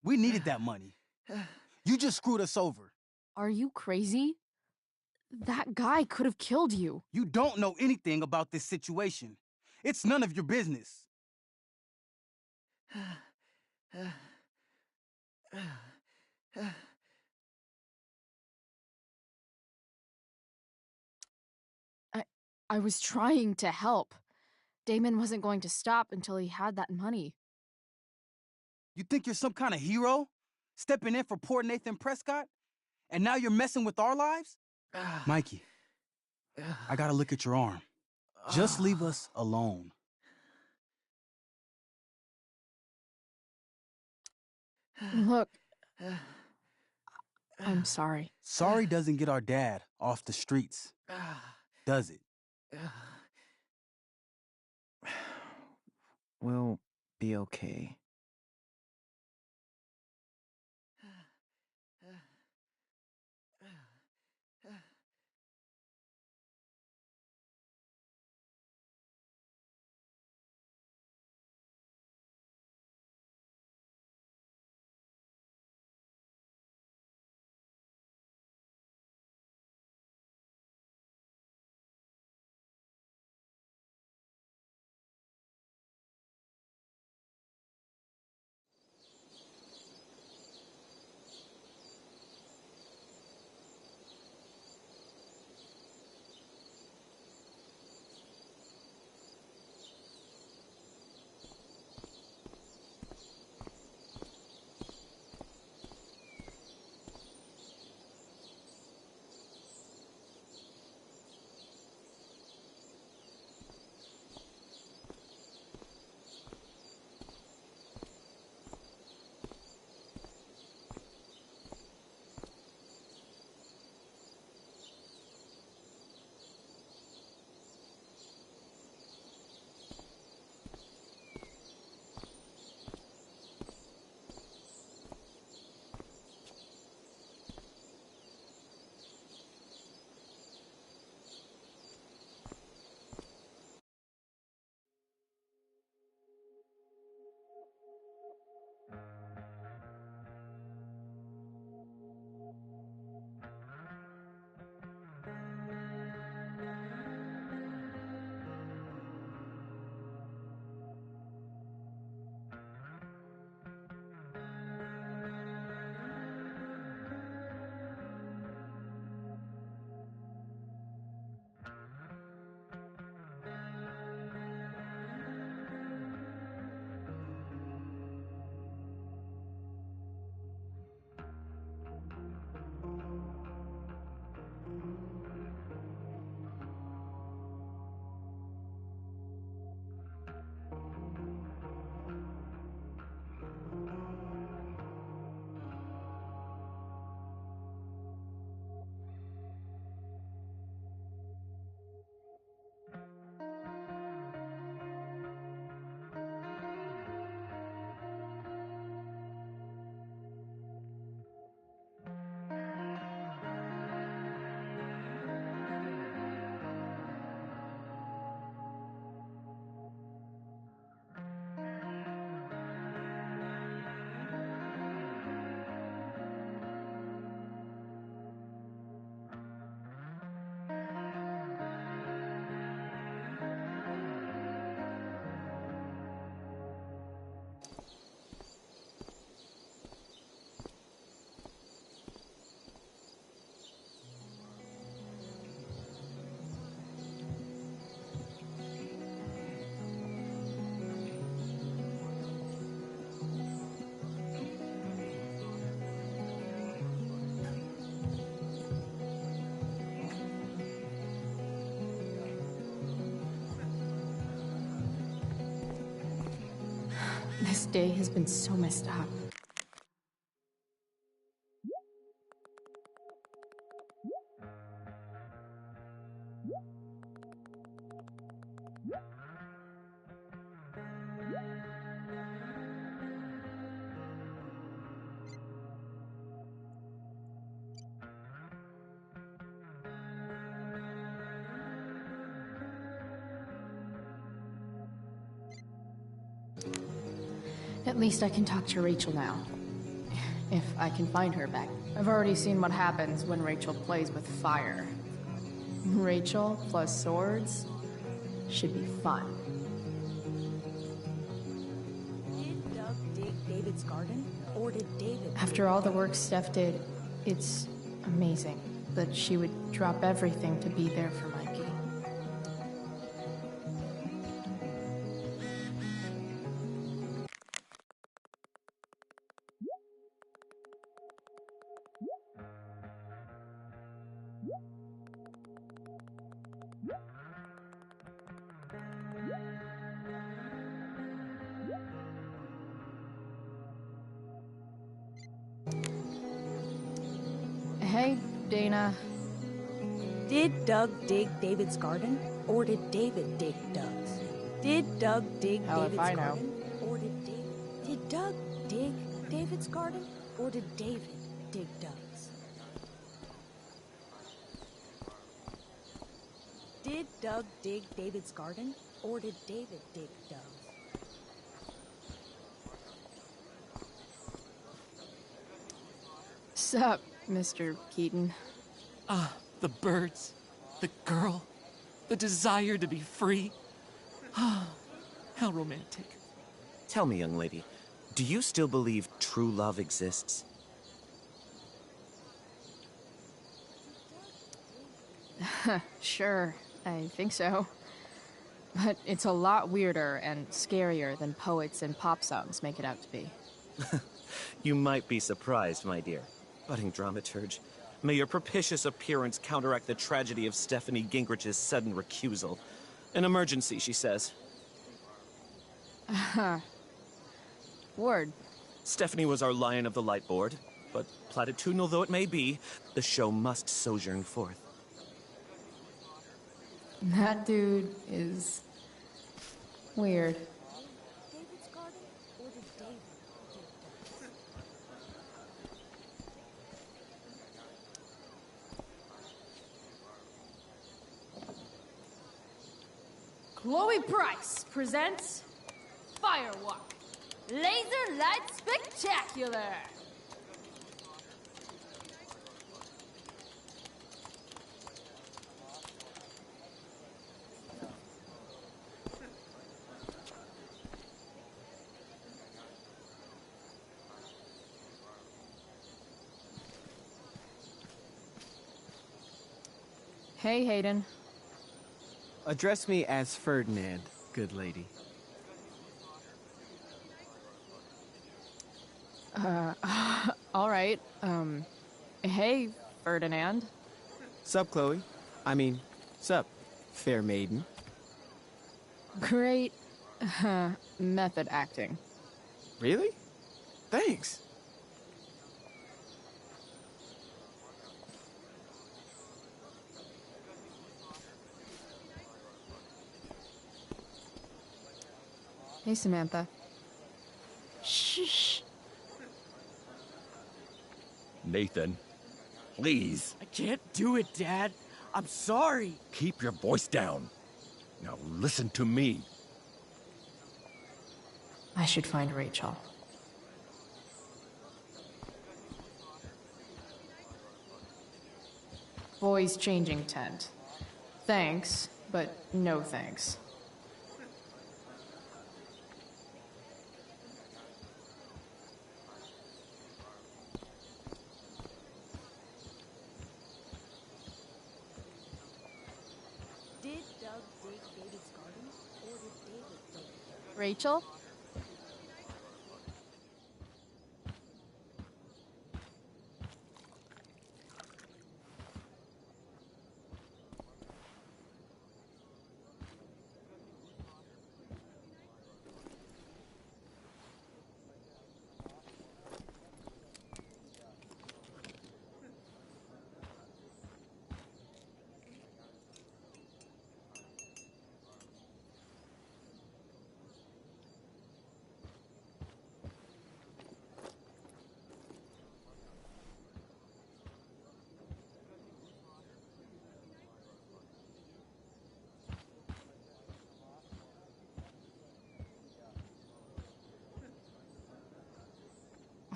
K: We needed that money. You just screwed us over.
I: Are you crazy? That guy could have killed you.
K: You don't know anything about this situation. It's none of your business.
I: I was trying to help. Damon wasn't going to stop until he had that money.
K: You think you're some kind of hero? Stepping in for poor Nathan Prescott? And now you're messing with our lives? Mikey, I gotta look at your arm. Just leave us alone.
I: Look, I'm sorry.
K: Sorry doesn't get our dad off the streets, does it?
M: We'll be okay.
A: day has been so messed up. At least I can talk to Rachel now. If I can find her back. I've already seen what happens when Rachel plays with fire. Rachel plus swords should be fun.
O: Did Doug dig David's garden? Or did David...
A: After all the work Steph did, it's amazing that she would drop everything to be there for Mikey. Hey, Dana.
O: Did Doug dig David's garden? Or did David dig Doug's? Did Doug dig
A: Hell if
O: David's
A: I know.
O: garden? Or did David... Did Doug dig David's garden? Or did David dig Doug's? Did Doug dig David's garden? Or did David dig Doug's?
A: Sup, Mr. Keaton?
P: Ah, the birds, the girl, the desire to be free. Ah, how romantic.
H: Tell me, young lady, do you still believe true love exists?
A: Sure, I think so. But it's a lot weirder and scarier than poets and pop songs make it out to be.
H: You might be surprised, my dear. Budding dramaturge, may your propitious appearance counteract the tragedy of Stephanie Gingrich's sudden recusal. An emergency, she says.
A: Word.
H: Stephanie was our lion of the light board, but platitudinal though it may be, the show must sojourn forth.
A: That dude is weird.
O: David's garden? Or did David dig Doug's?
I: Chloe Price presents Firewalk Laser Light Spectacular.
A: Hey, Hayden.
Q: Address me as Ferdinand, good lady.
A: All right. Hey, Ferdinand.
Q: Sup, Chloe? I mean, sup, fair maiden.
A: Great method acting.
Q: Really? Thanks.
A: Hey, Samantha. Shh.
R: Nathan, please.
P: I can't do it, Dad. I'm sorry.
R: Keep your voice down. Now listen to me.
A: I should find Rachel. Boys changing tent. Thanks, but no thanks.
O: Did Doug dig David's garden? Or did David dig Doug's?
I: Rachel?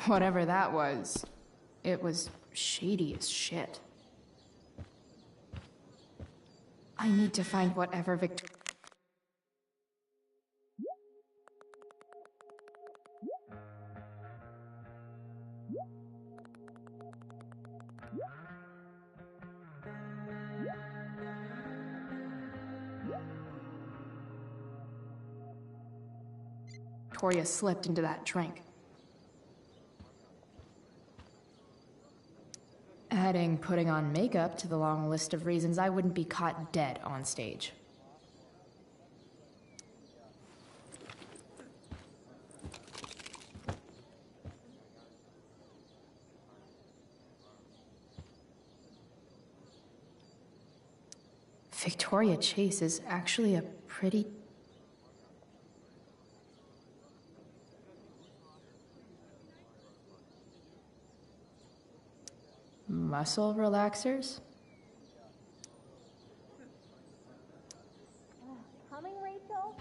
A: Whatever that was, it was shady as shit. I need to find whatever Victoria slipped into that drink. Adding putting on makeup to the long list of reasons I wouldn't be caught dead on stage. Victoria Chase is actually a pretty... muscle relaxers?
S: Coming, Rachel?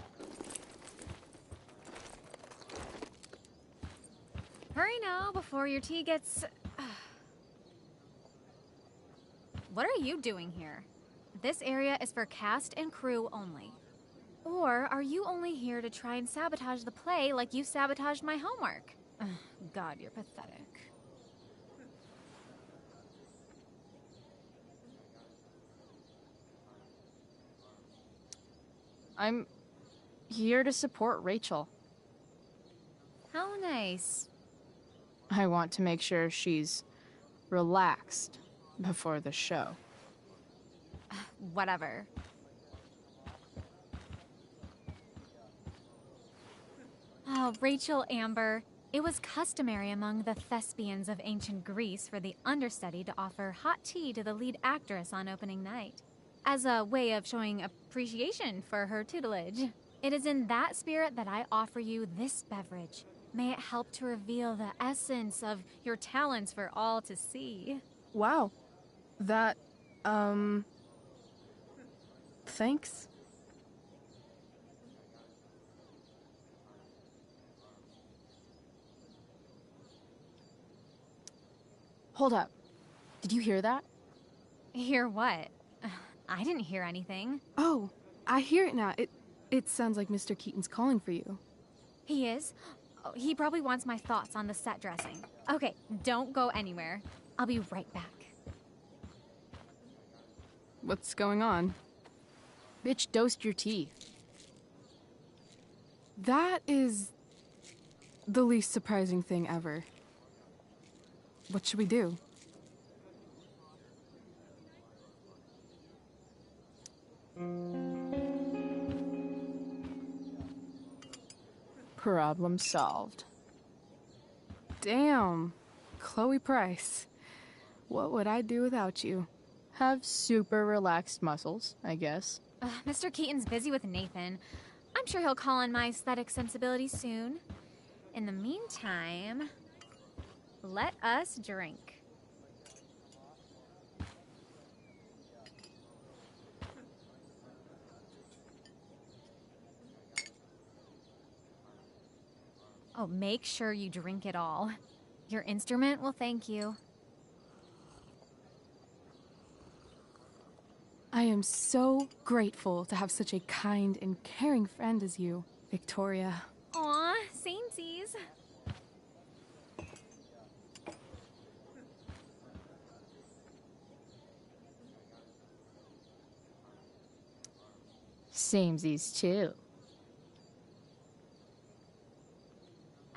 T: Hurry now before your tea gets... What are you doing here? This area is for cast and crew only. Or are you only here to try and sabotage the play like you sabotaged my homework? God, you're pathetic.
I: I'm here to support Rachel.
T: How nice.
I: I want to make sure she's relaxed before the show.
T: Whatever. Oh, Rachel Amber. It was customary among the thespians of ancient Greece for the understudy to offer hot tea to the lead actress on opening night, as a way of showing appreciation for her tutelage. It is in that spirit that I offer you this beverage. May it help to reveal the essence of your talents for all to see.
D: Wow. That, thanks.
I: Hold up. Did you hear that?
T: Hear what? I didn't hear anything.
D: Oh, I hear it now. It sounds like Mr. Keaton's calling for you.
T: He is? Oh, he probably wants my thoughts on the set dressing. Okay, don't go anywhere. I'll be right back.
D: What's going on?
I: Bitch, dosed your tea.
D: That is the least surprising thing ever. What should we do?
I: Problem solved.
D: Damn. Chloe Price. What would I do without you?
I: Have super relaxed muscles, I guess.
T: Mr. Keaton's busy with Nathan. I'm sure he'll call on my aesthetic sensibilities soon. In the meantime, let us drink. Oh, make sure you drink it all. Your instrument will thank you.
D: I am so grateful to have such a kind and caring friend as you, Victoria.
T: Aw, samesies.
I: Samesies too.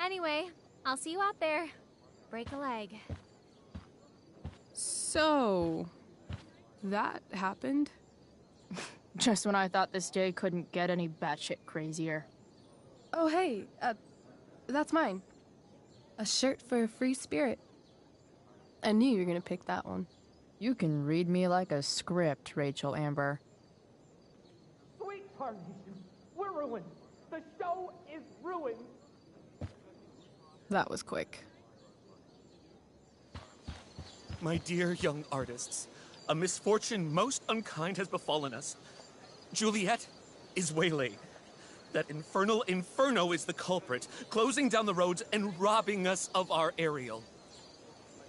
T: Anyway, I'll see you out there. Break a leg.
D: So, that happened?
I: Just when I thought this day couldn't get any batshit crazier.
D: Oh, hey, that's mine. A shirt for a free spirit. I knew you were gonna pick that one.
I: You can read me like a script, Rachel Amber.
U: Sweet Carnation, we're ruined. The show is ruined.
D: That was quick.
P: My dear young artists, a misfortune most unkind has befallen us. Juliet is waylaid. That infernal Inferno is the culprit, closing down the roads and robbing us of our Ariel.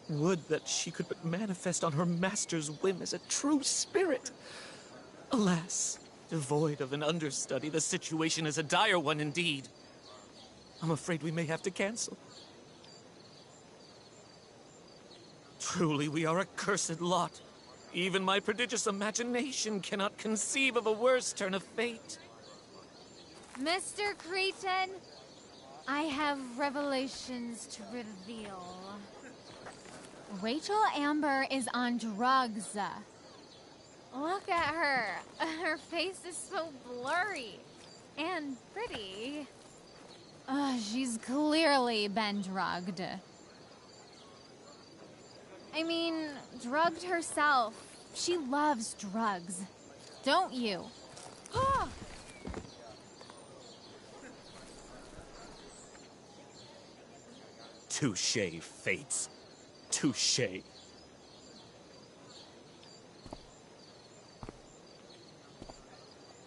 P: Would that she could but manifest on her master's whim as a true spirit. Alas, devoid of an understudy, the situation is a dire one indeed. I'm afraid we may have to cancel. Truly, we are a cursed lot. Even my prodigious imagination cannot conceive of a worse turn of fate.
T: Mr. Cretan, I have revelations to reveal. Rachel Amber is on drugs. Look at her. Her face is so blurry and pretty. She's clearly been drugged. I mean, drugged herself. She loves drugs. Don't you?
P: Touché, Fates. Touché.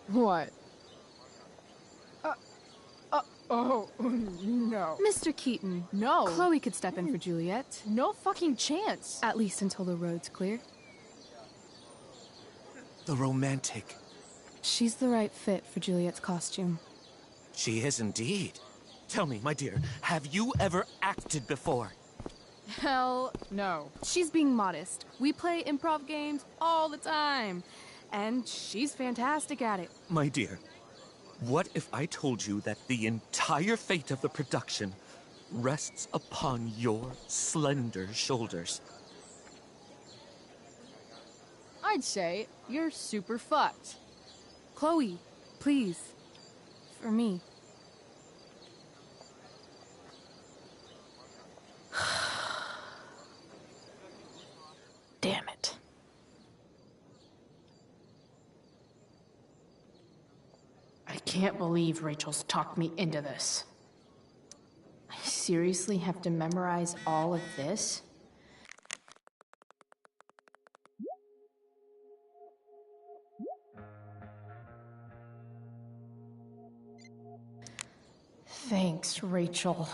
A: What? Oh, no.
D: Mr. Keaton.
A: No.
D: Chloe could step in for Juliet.
A: No fucking chance.
D: At least until the road's clear.
P: The romantic.
D: She's the right fit for Juliet's costume.
P: She is indeed. Tell me, my dear, have you ever acted before?
D: Hell no. She's being modest. We play improv games all the time. And she's fantastic at it.
P: My dear, what if I told you that the entire fate of the production rests upon your slender shoulders?
A: I'd say you're super fucked.
D: Chloe, please. For me.
A: Damn it. I can't believe Rachel's talked me into this. I seriously have to memorize all of this? Thanks, Rachel.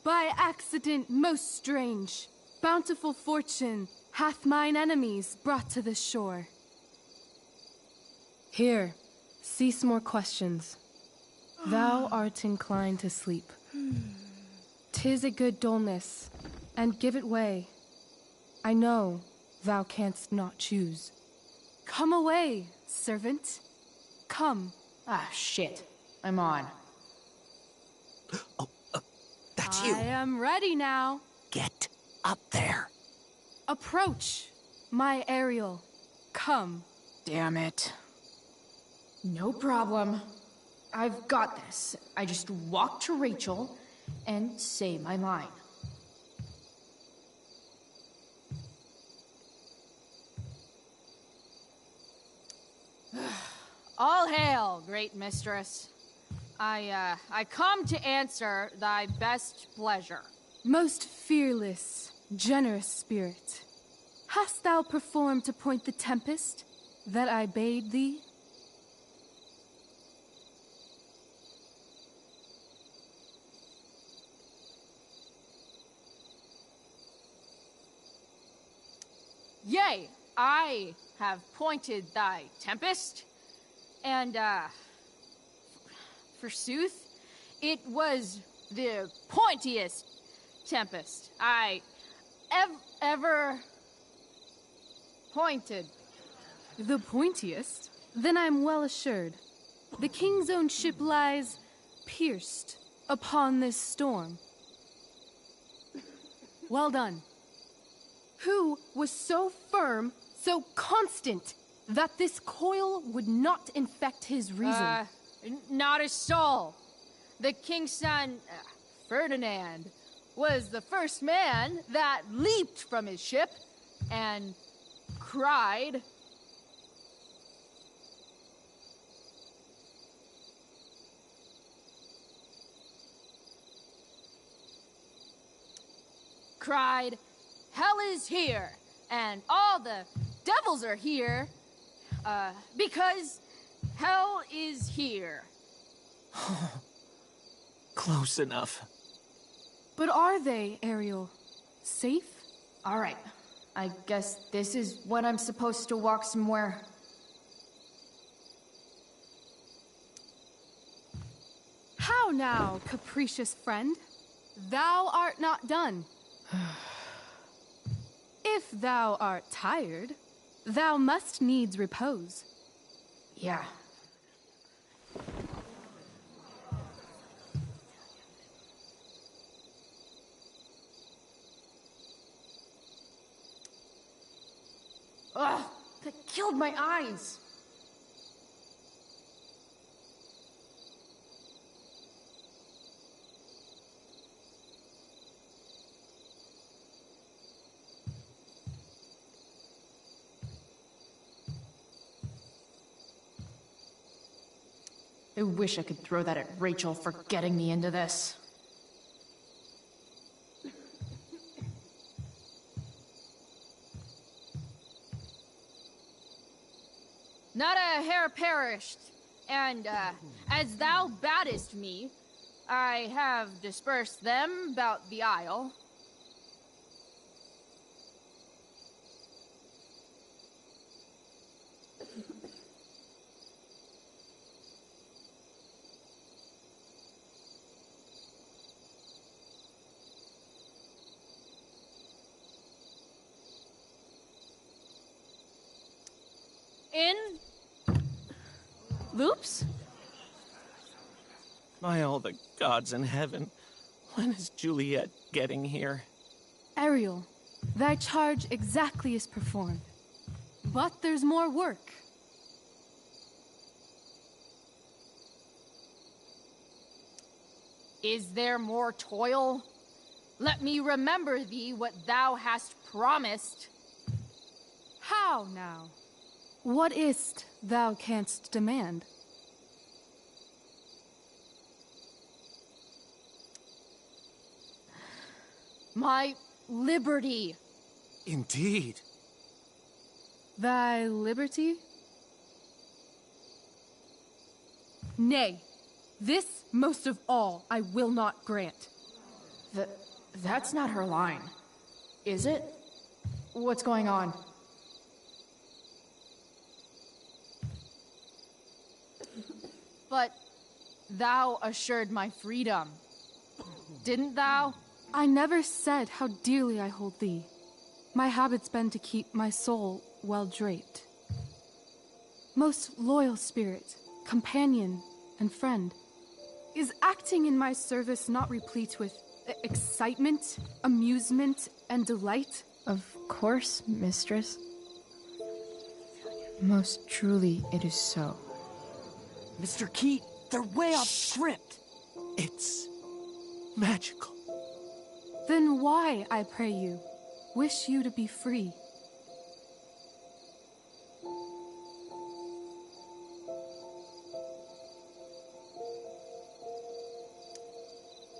D: By accident most strange, bountiful fortune hath mine enemies brought to this shore. Here, cease more questions. Thou art inclined to sleep. 'Tis a good dullness, and give it way. I know thou canst not choose. Come away, servant. Come.
A: Ah, shit. I'm on.
P: That's you.
D: I am ready now.
P: Get up there.
D: Approach, my Ariel. Come.
A: Damn it. No problem. I've got this. I just walk to Rachel and say my line. All hail, great mistress. I come to answer thy best pleasure.
D: Most fearless, generous spirit, hast thou performed to point the tempest that I bade thee?
A: Yea, I have pointed thy tempest, and, forsooth, it was the pointiest tempest I ever pointed.
D: The pointiest? Then I'm well assured. The king's own ship lies pierced upon this storm. Well done. Who was so firm, so constant, that this coil would not infect his reason?
A: Not a soul. The king's son,
I: Ferdinand was the first man that leaped from his ship and cried, "Hell is here, and all the devils are here, because hell is here."
P: Close enough.
D: But are they, Ariel? Safe?
A: All right. I guess this is when I'm supposed to walk somewhere.
D: How now, capricious friend? Thou art not done. If thou art tired, thou must needs repose.
A: Yeah. Ugh, that killed my eyes. I wish I could throw that at Rachel for getting me into this.
I: Not a hair perished, and as thou baddest me, I have dispersed them about the isle. In loops?
P: By all the gods in heaven, when is Juliet getting here?
D: Ariel, thy charge exactly is performed. But there's more work.
I: Is there more toil? Let me remember thee what thou hast promised.
D: How now? What is't thou canst demand?
I: My liberty.
P: Indeed.
D: Thy liberty? Nay, this most of all I will not grant.
A: That's not her line, is it? What's going on?
I: But thou assured my freedom, didn't thou?
D: I never said how dearly I hold thee. My habit's been to keep my soul well draped. Most loyal spirit, companion, and friend, is acting in my service not replete with excitement, amusement, and delight?
A: Of course, mistress. Most truly it is so.
P: Mr. Keat, they're way off script. It's magical.
D: Then why, I pray you, wish you to be free?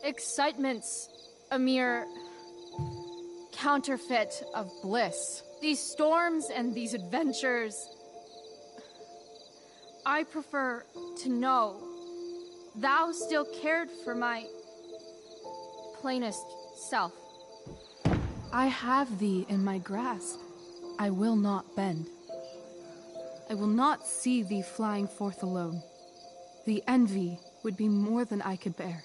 I: Excitement's a mere counterfeit of bliss. These storms and these adventures, I prefer to know thou still cared for my plainest self.
D: I have thee in my grasp. I will not bend. I will not see thee flying forth alone. The envy would be more than I could bear.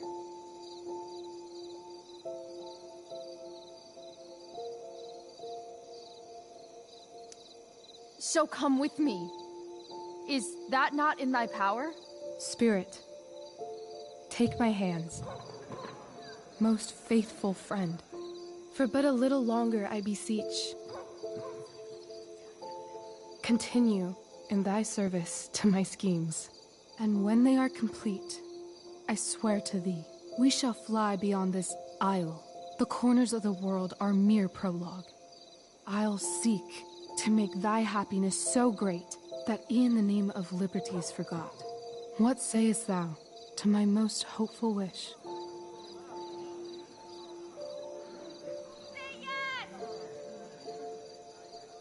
I: So come with me. Is that not in thy power?
D: Spirit, take my hands. Most faithful friend, for but a little longer I beseech. Continue in thy service to my schemes, and when they are complete, I swear to thee, We shall fly beyond this isle. The corners of the world are mere prologue. I'll seek to make thy happiness so great that e'en the name of liberty is forgot. What sayest thou to my most hopeful wish?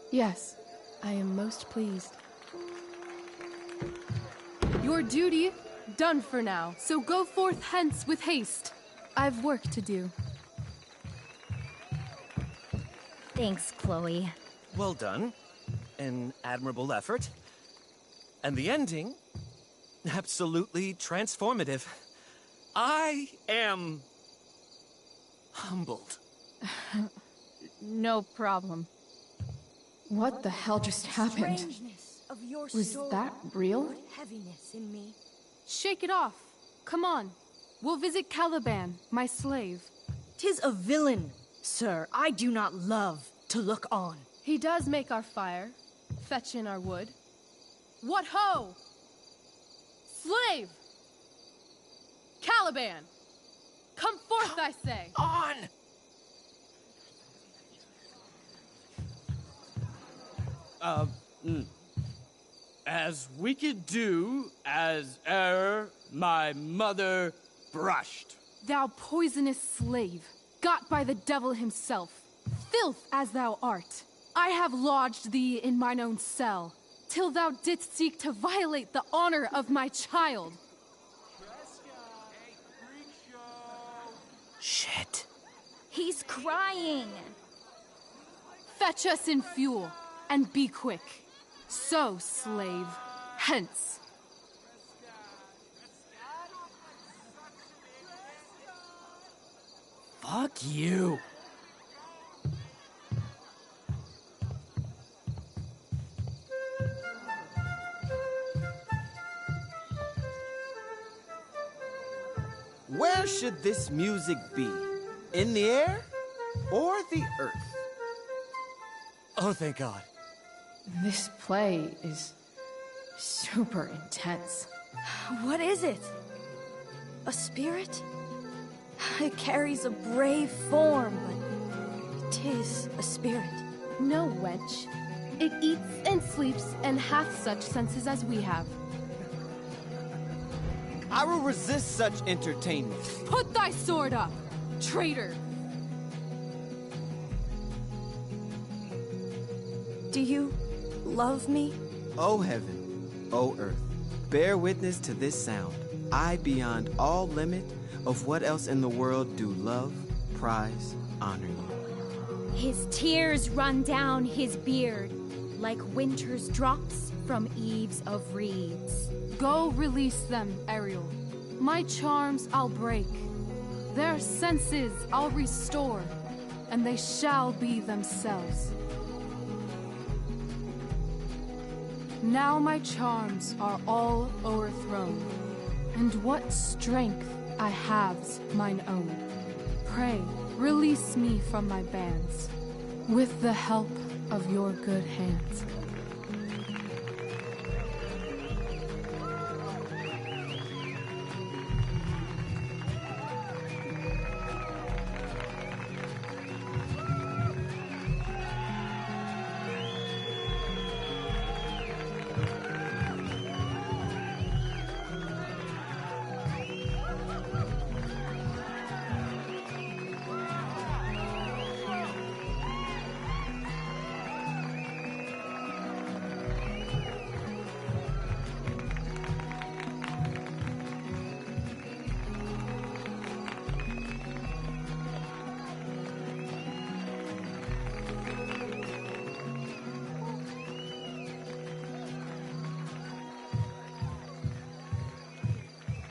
D: Yes, I am most pleased. Your duty done for now, so go forth hence with haste. I've work to do.
S: Thanks, Chloe.
P: Well done. An admirable effort. And the ending, absolutely transformative. I am humbled.
I: No problem.
A: What the hell just happened?
O: Of your
A: Was
O: soul
A: that real?
O: put heaviness in me.
D: Shake it off. Come on. We'll visit Caliban, my slave.
O: 'Tis a villain, sir. I do not love to look on.
D: He does make our fire, fetch in our wood. What ho! Slave! Caliban! Come forth, I say!
P: On!
V: As we could do as e'er my mother brushed.
D: Thou poisonous slave, got by the devil himself, filth as thou art, I have lodged thee in mine own cell, till thou didst seek to violate the honor of my child.
H: Shit.
S: He's crying.
D: Fetch us in fuel, and be quick. So, slave, hence.
V: Fuck you.
Q: Where should this music be? In the air or the earth?
P: Oh, thank God.
A: This play is super intense.
O: What is it? A spirit? It carries a brave form, but 'tis a spirit.
D: No, wench. It eats and sleeps and hath such senses as we have.
Q: I will resist such entertainment.
D: Put thy sword up, traitor!
O: Do you love me?
Q: O heaven, O earth, bear witness to this sound. I, beyond all limit of what else in the world do love, prize, honor you.
S: His tears run down his beard like winter's drops from eaves of reeds.
D: Go release them, Ariel. My charms I'll break. Their senses I'll restore, and they shall be themselves. Now my charms are all o'erthrown, and what strength I have's mine own. Pray, release me from my bands, with the help of your good hands.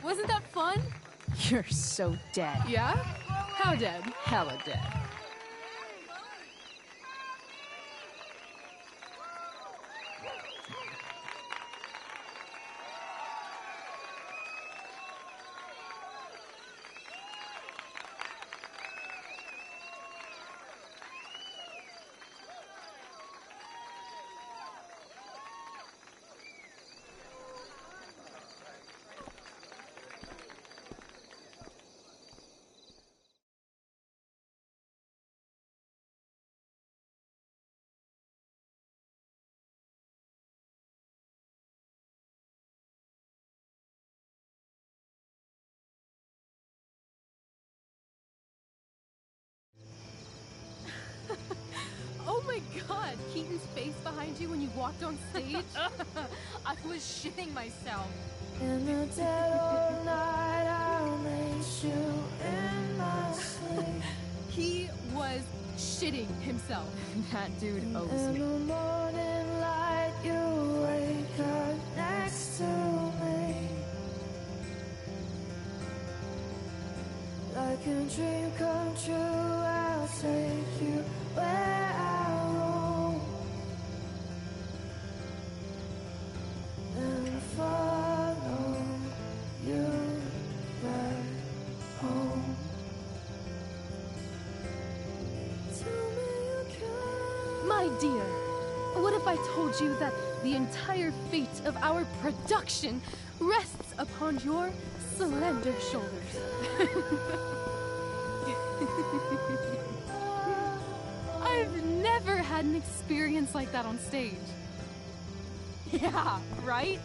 D: Wasn't that fun?
A: You're so dead.
D: Yeah? How dead?
A: Hella dead.
D: god, Keaton's face behind you when you walked on stage?
I: I was shitting myself.
B: In the dead of night, I'll lace you in my sleep.
D: He was shitting himself.
I: That dude owes
B: In
I: me.
B: the morning light, you wake up next to me. Like a dream come true, I'll take you where I roam. And follow you back home. Tell me you can.
D: My dear, what if I told you that the entire fate of our production rests upon your slender shoulders? I've never had an experience like that on stage.
I: Yeah, right?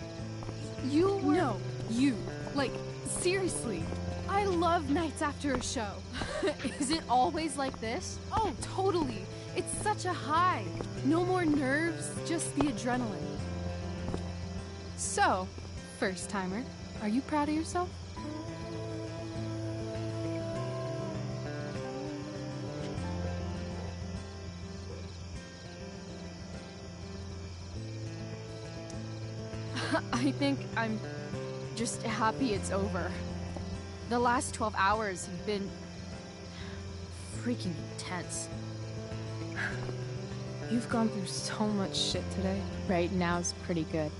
D: You were... No, you. Like, seriously. I love nights after a show.
I: Is it always like this?
D: Oh, totally. It's such a high. No more nerves, just the adrenaline. So, first timer, are you proud of yourself?
I: I think I'm just happy it's over. The last 12 hours have been freaking intense.
A: You've gone through so much shit today. Right now's pretty good.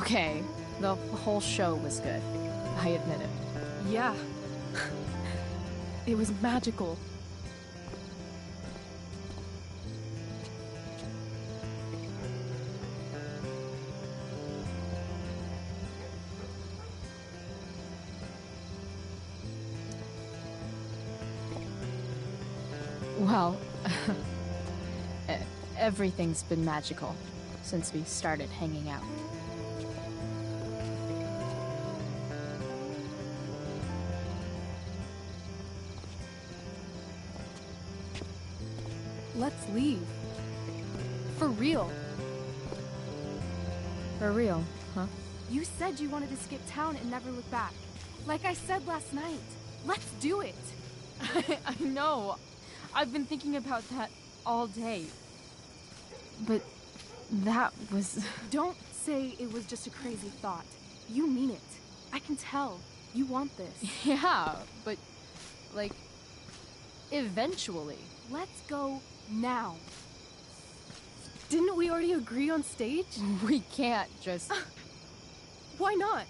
A: Okay, the whole show was good. I admit it.
D: Yeah. It was magical.
A: Well, everything's been magical since we started hanging out.
D: Let's leave. For real.
A: For real, huh?
D: You said you wanted to skip town and never look back. Like I said last night. Let's do it.
I: I know. I've been thinking about that all day.
A: But that was...
D: Don't say it was just a crazy thought. You mean it. I can tell. You want this.
I: Yeah, but, like, eventually.
D: Let's go now. Didn't we already agree on stage?
I: We can't just...
D: Why not?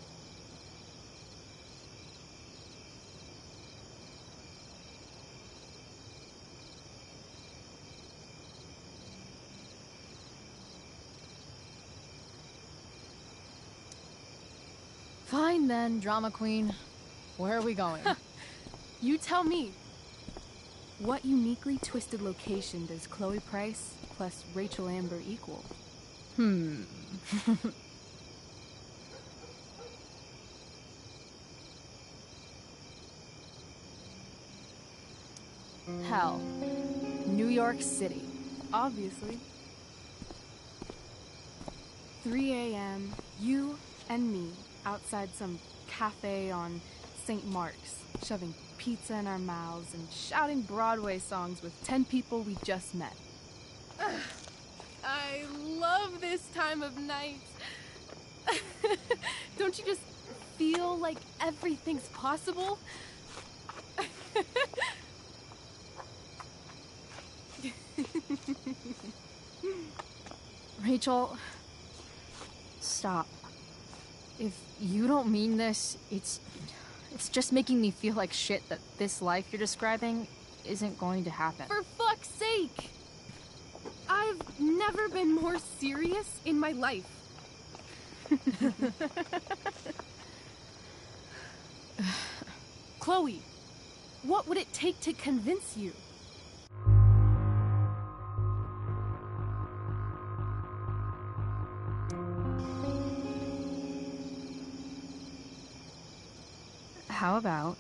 I: Fine then, drama queen. Where are we going?
D: You tell me. What uniquely twisted location does Chloe Price plus Rachel Amber equal?
I: Hell. New York City.
D: Obviously. 3 a.m., you and me outside some cafe on St. Mark's, shoving pizza in our mouths and shouting Broadway songs with 10 people we just met. I love this time of night. Don't you just feel like everything's possible?
A: Rachel, stop. If you don't mean this, it's just making me feel like shit that this life you're describing isn't going to happen.
D: For fuck's sake! I've never been more serious in my life. Chloe, what would it take to convince you?
A: How about,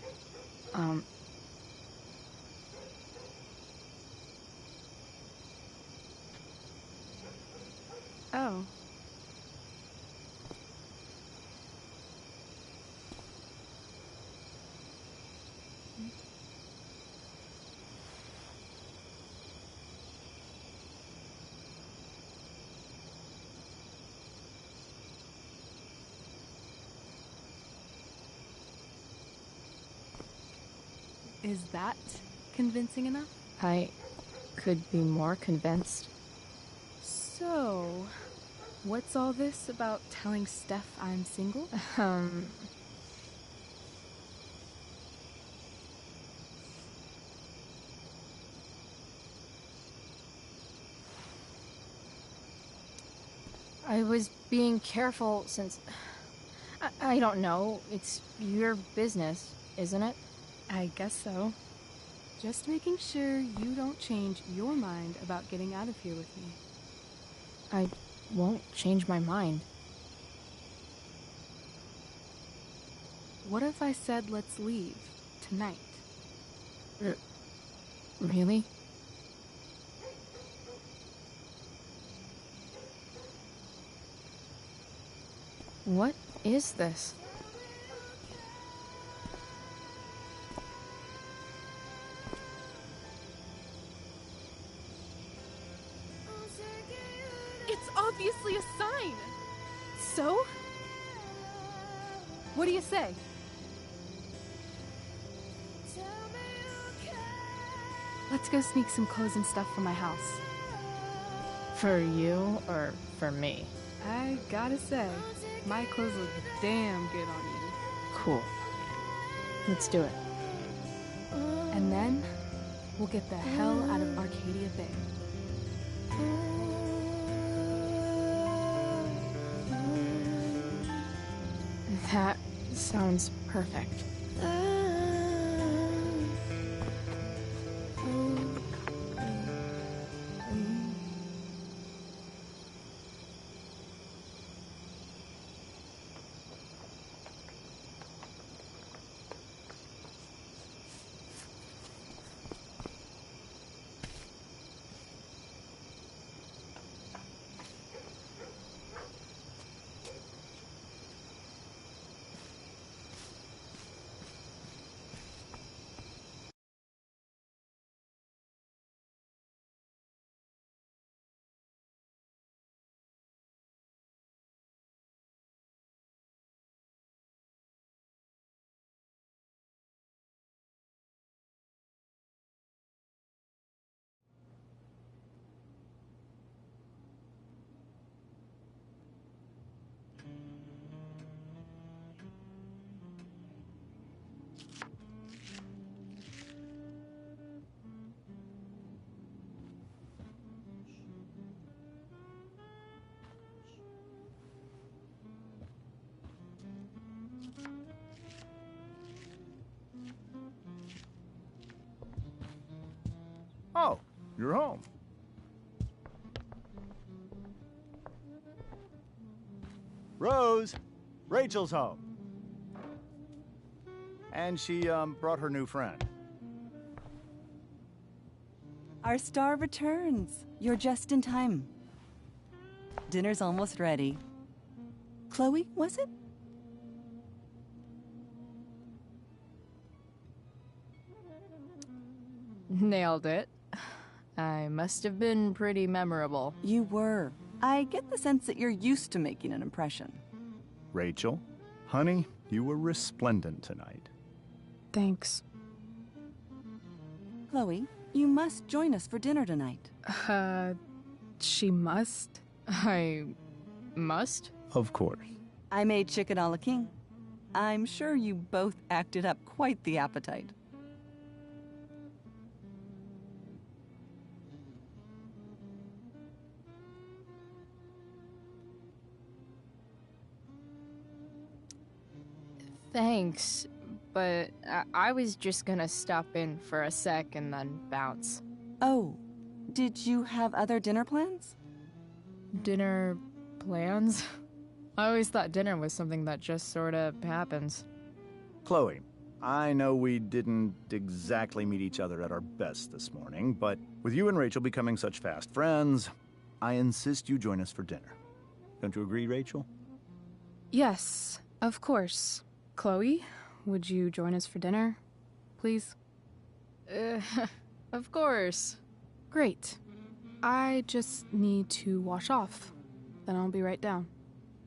D: Is that convincing enough?
A: I could be more convinced.
D: So, what's all this about telling Steph I'm single?
A: I was being careful since... I don't know. It's your business, isn't it?
D: I guess so. Just making sure you don't change your mind about getting out of here with me.
A: I won't change my mind.
D: What if I said let's leave tonight?
A: Really? What is this?
D: It's obviously a sign! So? What do you say? Let's go sneak some clothes and stuff from my house.
A: For you or for me?
D: I gotta say, my clothes look damn good on you.
A: Cool. Let's do it.
D: And then, we'll get the hell out of Arcadia Bay.
A: That sounds perfect.
C: Oh, you're home. Rose, Rachel's home. And she, brought her new friend.
F: Our star returns. You're just in time. Dinner's almost ready. Chloe, was it?
I: Nailed it. I must have been pretty memorable.
F: You were. I get the sense that you're used to making an impression.
C: Rachel, honey, you were resplendent tonight.
D: Thanks.
F: Chloe, you must join us for dinner tonight.
D: She must?
I: I must?
C: Of course.
F: I made chicken a la king. I'm sure you both acted up quite the appetite.
I: Thanks, but I was just gonna stop in for a sec and then bounce.
F: Oh, did you have other dinner plans?
I: Dinner plans? I always thought dinner was something that just sorta happens.
C: Chloe, I know we didn't exactly meet each other at our best this morning, but with you and Rachel becoming such fast friends, I insist you join us for dinner. Don't you agree, Rachel?
D: Yes, of course. Chloe, would you join us for dinner, please?
I: Of course.
D: Great. I just need to wash off. Then I'll be right down.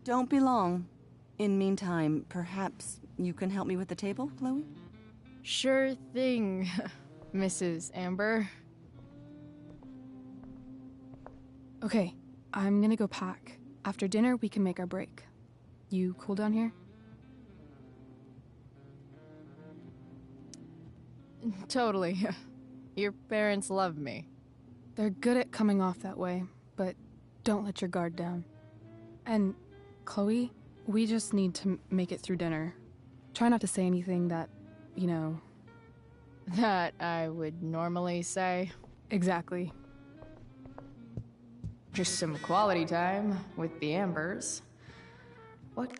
F: Don't be long. In meantime, perhaps you can help me with the table, Chloe?
I: Sure thing, Mrs. Amber.
D: Okay, I'm gonna go pack. After dinner, we can make our break. You cool down here?
I: Totally. Your parents love me.
D: They're good at coming off that way, but don't let your guard down. And, Chloe, we just need to make it through dinner. Try not to say anything that, you know...
I: That I would normally say.
D: Exactly.
A: Just some quality time with the Ambers. What?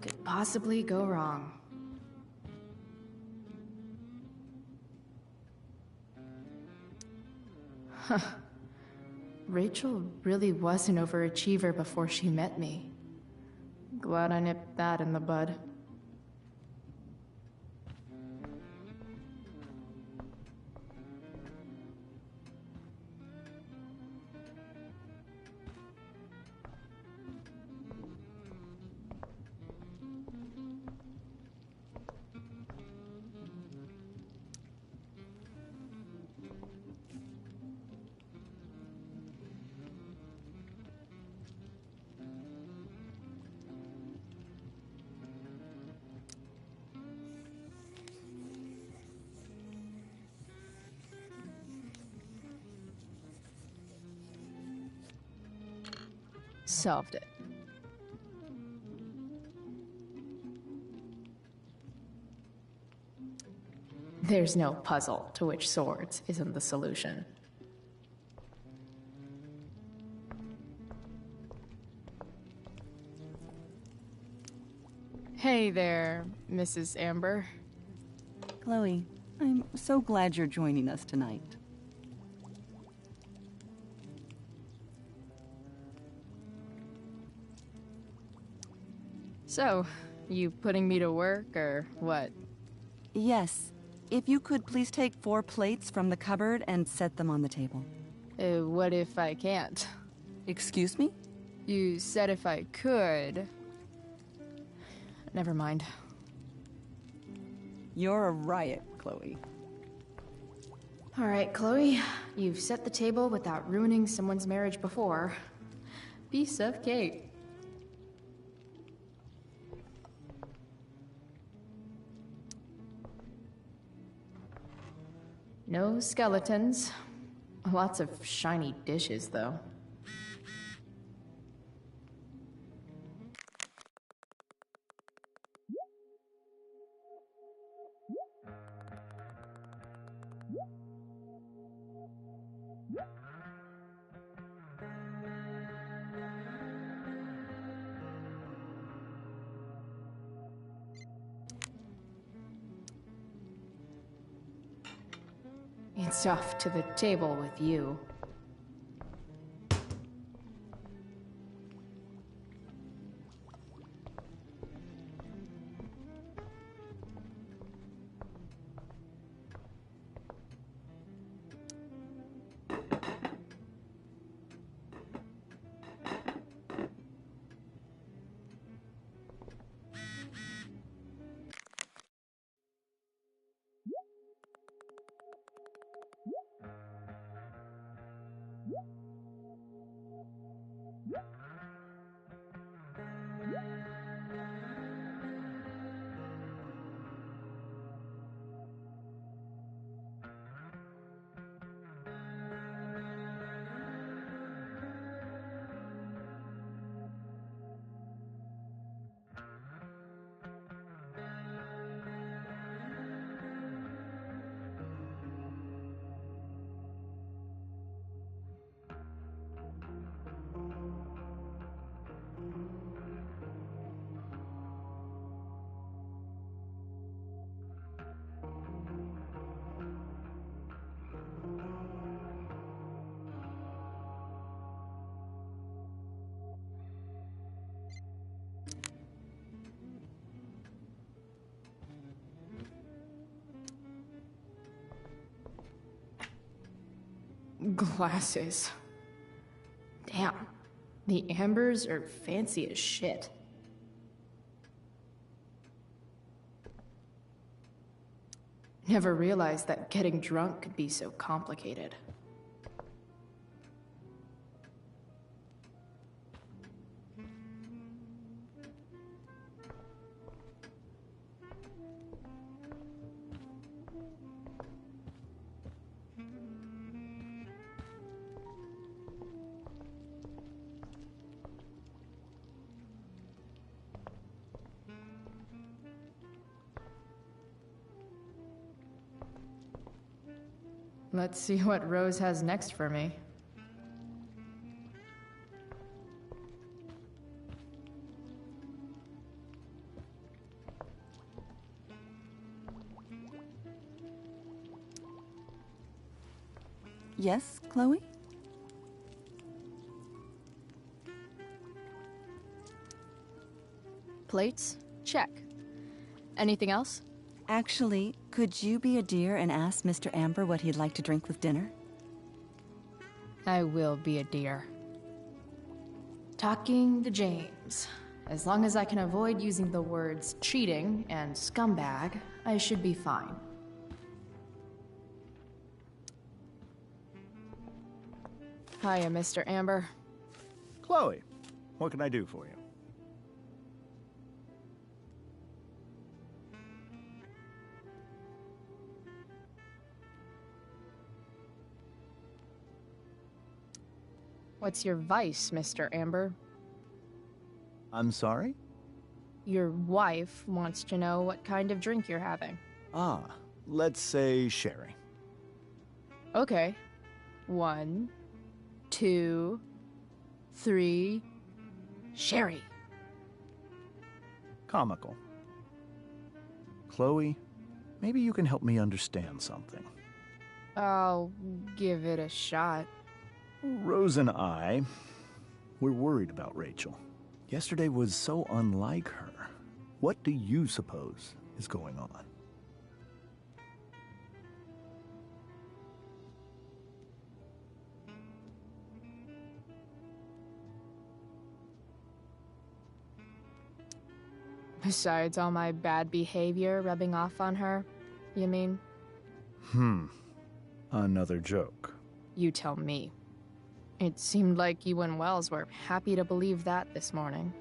A: Could possibly go wrong? Huh. Rachel really was an overachiever before she met me. Glad I nipped that in the bud. Solved it. There's no puzzle to which swords isn't the solution.
I: Hey there, Mrs. Amber.
F: Chloe, I'm so glad you're joining us tonight.
I: So, you putting me to work, or what?
F: Yes. If you could please take 4 plates from the cupboard and set them on the table.
I: What if I can't?
F: Excuse me?
I: You said if I could. Never mind.
F: You're a riot, Chloe.
A: All right, Chloe. You've set the table without ruining someone's marriage before. Piece of cake. No skeletons. Lots of shiny dishes, though. It's off to the table with you. Glasses. Damn. The ambers are fancy as shit. Never realized that getting drunk could be so complicated. Let's see what Rose has next for me.
F: Yes, Chloe?
A: Plates? Check. Anything else?
F: Actually, could you be a dear and ask Mr. Amber what he'd like to drink with dinner?
A: I will be a dear. Talking to James. As long as I can avoid using the words cheating and scumbag, I should be fine. Hiya, Mr. Amber.
C: Chloe, what can I do for you?
A: What's your vice, Mr. Amber?
C: I'm sorry?
A: Your wife wants to know what kind of drink you're having.
C: Ah, let's say sherry.
A: Okay. 1, 2, 3... Sherry.
C: Comical. Chloe, maybe you can help me understand something.
A: I'll give it a shot.
C: Rose and I, we're worried about Rachel. Yesterday was so unlike her. What do you suppose is going on?
A: Besides all my bad behavior rubbing off on her, you mean?
C: Another joke.
A: You tell me. It seemed like you and Wells were happy to believe that this morning.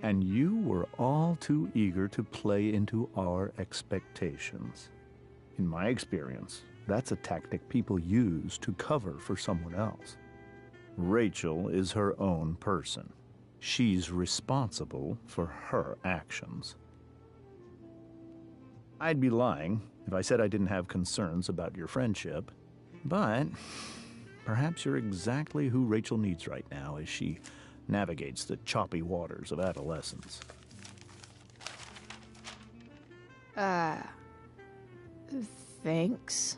C: And you were all too eager to play into our expectations. In my experience, that's a tactic people use to cover for someone else. Rachel is her own person. She's responsible for her actions. I'd be lying if I said I didn't have concerns about your friendship, but perhaps you're exactly who Rachel needs right now as she navigates the choppy waters of adolescence.
A: Thanks.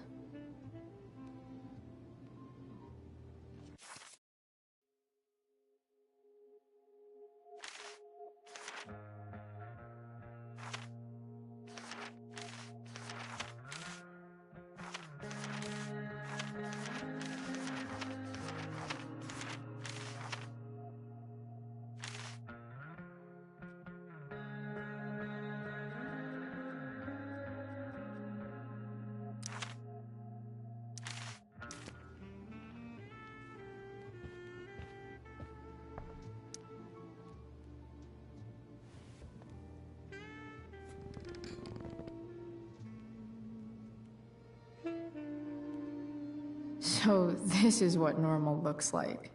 A: So this is what normal looks like.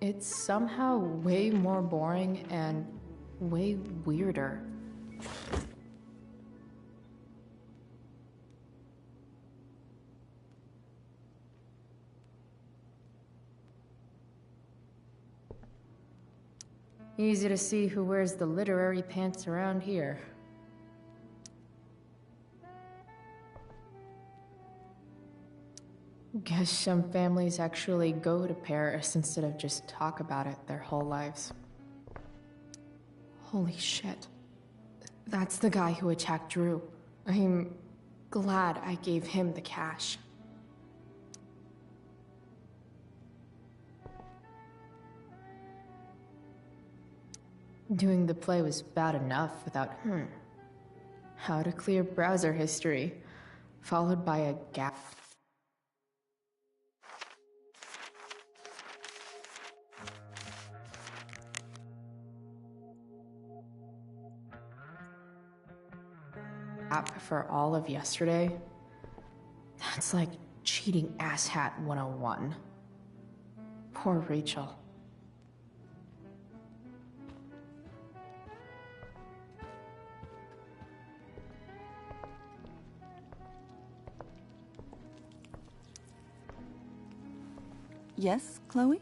A: It's somehow way more boring and way weirder. Easy to see who wears the literary pants around here. Guess some families actually go to Paris instead of just talk about it their whole lives. Holy shit. That's the guy who attacked Drew. I'm glad I gave him the cash. Doing the play was bad enough without how to clear browser history, followed by a gap. App for all of yesterday. That's like cheating asshat 101. Poor Rachel.
F: Yes, Chloe?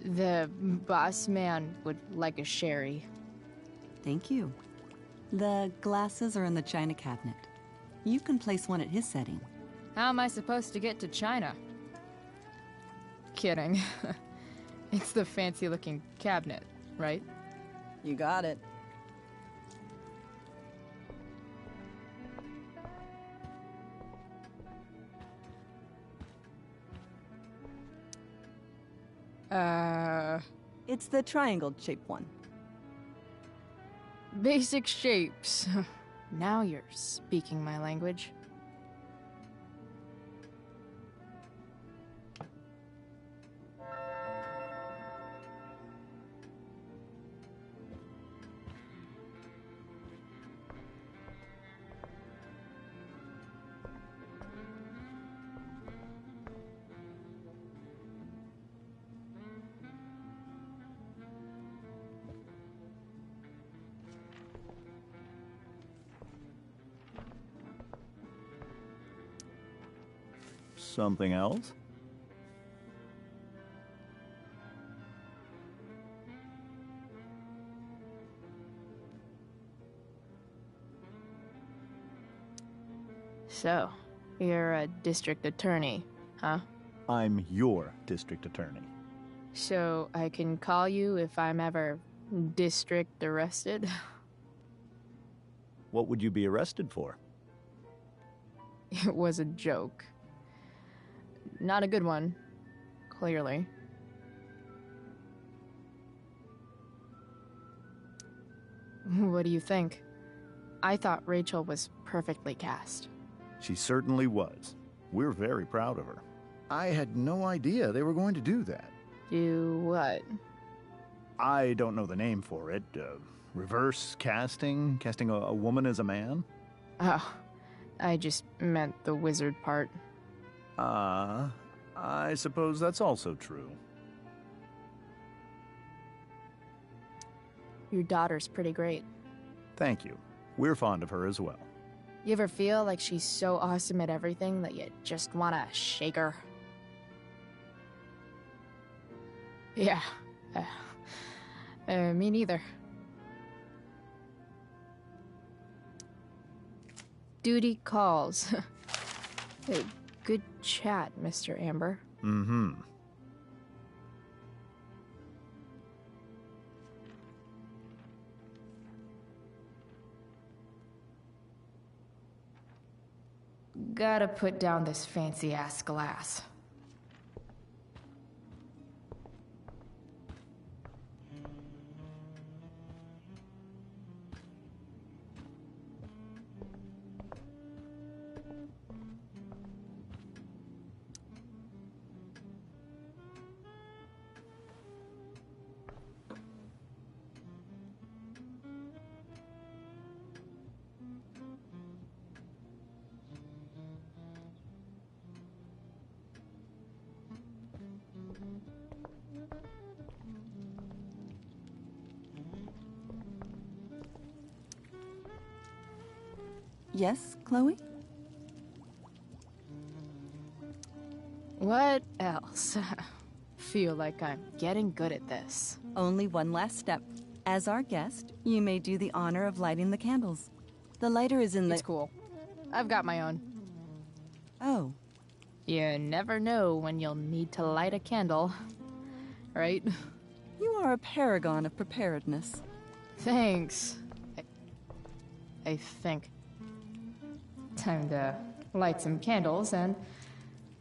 I: The boss man would like a sherry.
F: Thank you. The glasses are in the china cabinet. You can place one at his setting.
I: How am I supposed to get to China? Kidding. It's the fancy-looking cabinet, right?
F: You got it. It's the triangle-shaped one.
I: Basic shapes. Now you're speaking my language.
C: Something else?
A: So, you're a district attorney, huh?
C: I'm your district attorney.
A: So I can call you if I'm ever district arrested?
C: What would you be arrested for?
A: It was a joke. Not a good one, clearly. What do you think? I thought Rachel was perfectly cast.
C: She certainly was. We're very proud of her. I had no idea they were going to do that.
A: Do what?
C: I don't know the name for it. Reverse casting? Casting a woman as a man?
A: Oh, I just meant the wizard part.
C: I suppose that's also true.
A: Your daughter's pretty great.
C: Thank you. We're fond of her as well.
A: You ever feel like she's so awesome at everything that you just want to shake her? Yeah. Me neither. Duty calls. Hey, good chat, Mr. Amber.
C: Mm-hmm.
A: Gotta put down this fancy-ass glass.
F: Yes, Chloe?
A: What else? Feel like I'm getting good at this.
F: Only one last step. As our guest, you may do the honor of lighting the candles. The lighter is in the...
A: It's cool. I've got my own.
F: Oh.
A: You never know when you'll need to light a candle, right?
F: You are a paragon of preparedness.
A: Thanks. I think. Time to light some candles and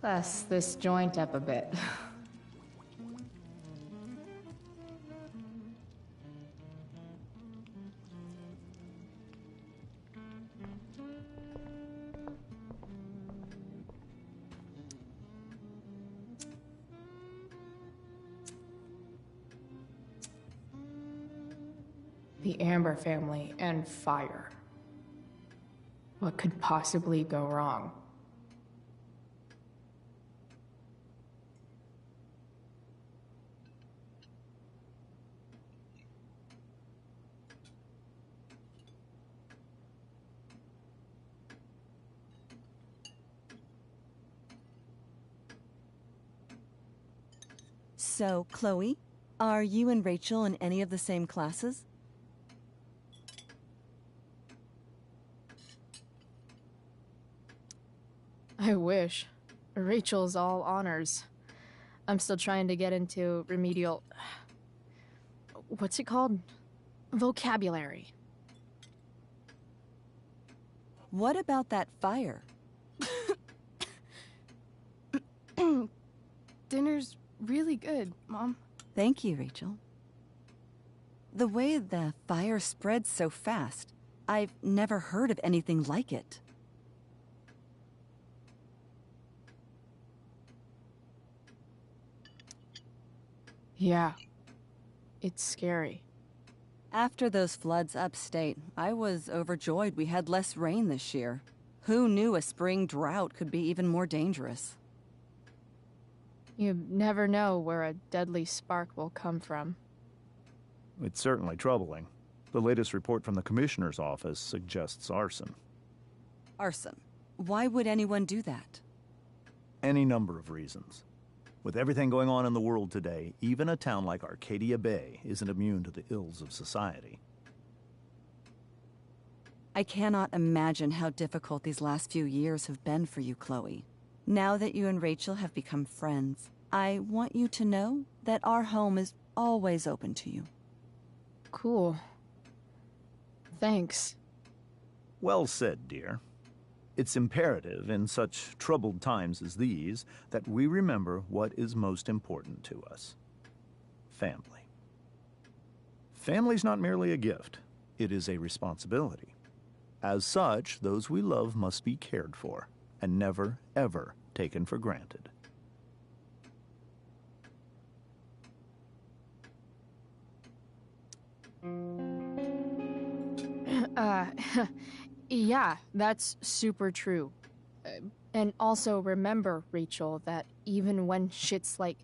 A: class this joint up a bit. The Amber family and fire. What could possibly go wrong?
F: So, Chloe, are you and Rachel in any of the same classes?
A: I wish. Rachel's all honors. I'm still trying to get into remedial... What's it called? Vocabulary.
F: What about that fire?
D: Dinner's really good, Mom.
F: Thank you, Rachel. The way the fire spreads so fast, I've never heard of anything like it.
A: Yeah. It's scary.
F: After those floods upstate, I was overjoyed we had less rain this year. Who knew a spring drought could be even more dangerous?
A: You never know where a deadly spark will come from.
C: It's certainly troubling. The latest report from the Commissioner's office suggests arson.
F: Arson? Why would anyone do that?
C: Any number of reasons. With everything going on in the world today, even a town like Arcadia Bay isn't immune to the ills of society.
F: I cannot imagine how difficult these last few years have been for you, Chloe. Now that you and Rachel have become friends, I want you to know that our home is always open to you.
A: Cool. Thanks.
C: Well said, dear. It's imperative in such troubled times as these that we remember what is most important to us. Family. Family's not merely a gift, it is a responsibility. As such, those we love must be cared for and never, ever taken for granted.
A: Yeah, that's super true. And also remember, Rachel, that even when shit's like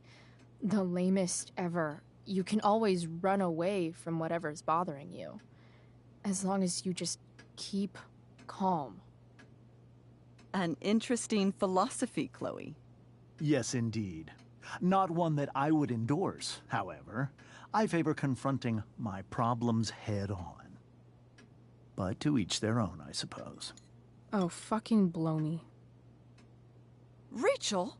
A: the lamest ever, you can always run away from whatever's bothering you. As long as you just keep calm.
F: An interesting philosophy, Chloe.
C: Yes, indeed. Not one that I would endorse, however. I favor confronting my problems head on. But to each their own, I suppose.
A: Oh, fucking blow me.
F: Rachel?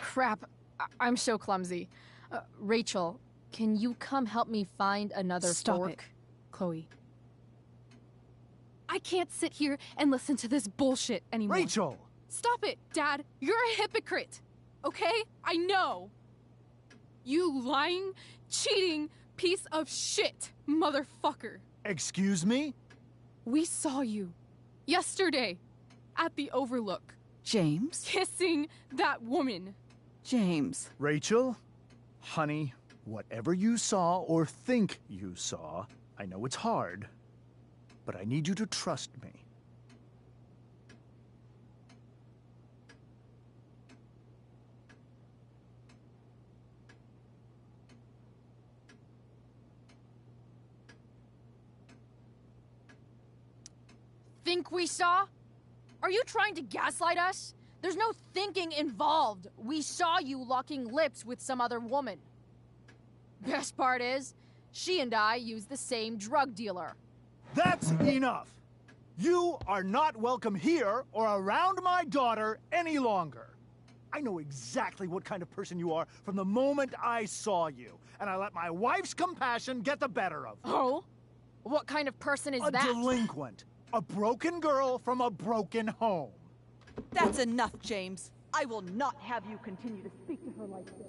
A: Crap. I'm so clumsy. Rachel, can you come help me find another
D: Stop
A: fork?
D: it, Chloe. I can't sit here and listen to this bullshit anymore.
C: Rachel!
D: Stop it, Dad. You're a hypocrite. Okay? I know. You lying, cheating piece of shit, motherfucker.
C: Excuse me?
D: We saw you yesterday at the Overlook.
F: James?
D: Kissing that woman.
F: James.
C: Rachel? Honey, whatever you saw or think you saw, I know it's hard, but I need you to trust me.
E: Think we saw? Are you trying to gaslight us? There's no thinking involved. We saw you locking lips with some other woman. Best part is, she and I use the same drug dealer.
C: That's enough! You are not welcome here or around my daughter any longer. I know exactly what kind of person you are from the moment I saw you, and I let my wife's compassion get the better of me.
E: Oh? What kind of person is
C: a
E: that?
C: A delinquent. A broken girl from a broken home.
F: That's enough, James. I will not have you continue to speak to her like this.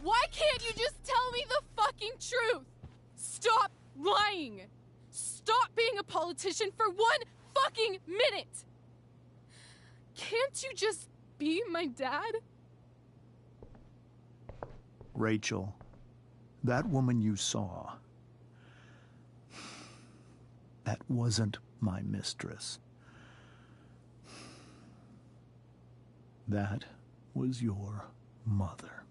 D: Why can't you just tell me the fucking truth? Stop lying! Stop being a politician for 1 fucking minute! Can't you just be my dad?
C: Rachel, that woman you saw, that wasn't my mistress. That was your mother.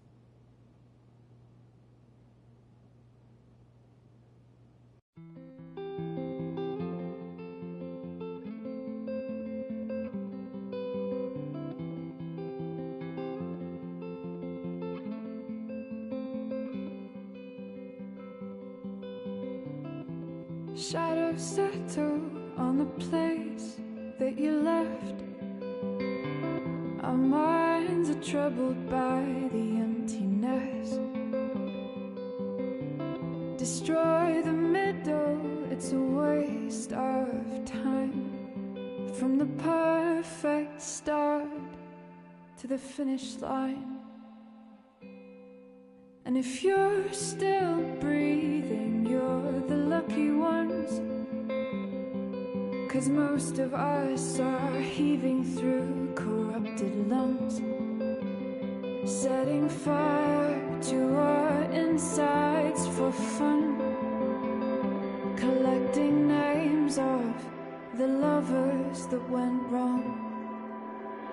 B: Shadows settle on the place that you left. Our minds are troubled by the emptiness. Destroy the middle, it's a waste of time. From the perfect start to the finish line. And if you're still breathing, you're the lucky ones. 'Cause most of us are heaving through corrupted lungs, setting fire to our insides for fun, collecting names of the lovers that went wrong,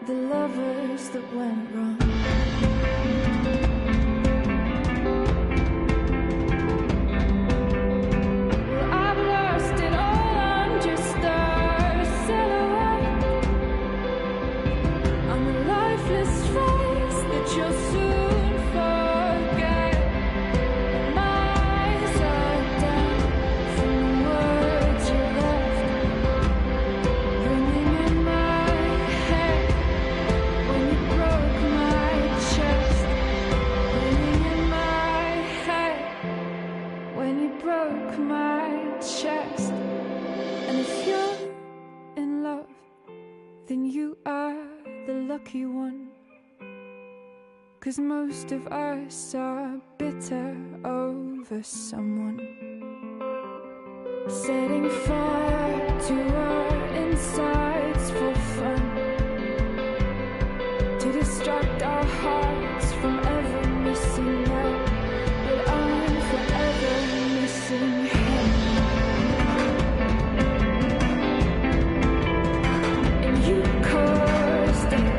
B: the lovers that went wrong. Lucky one, 'cause most of us are bitter over someone, setting fire to our insides for fun, to distract our hearts from ever missing love. But I'm forever missing him. And you caused it.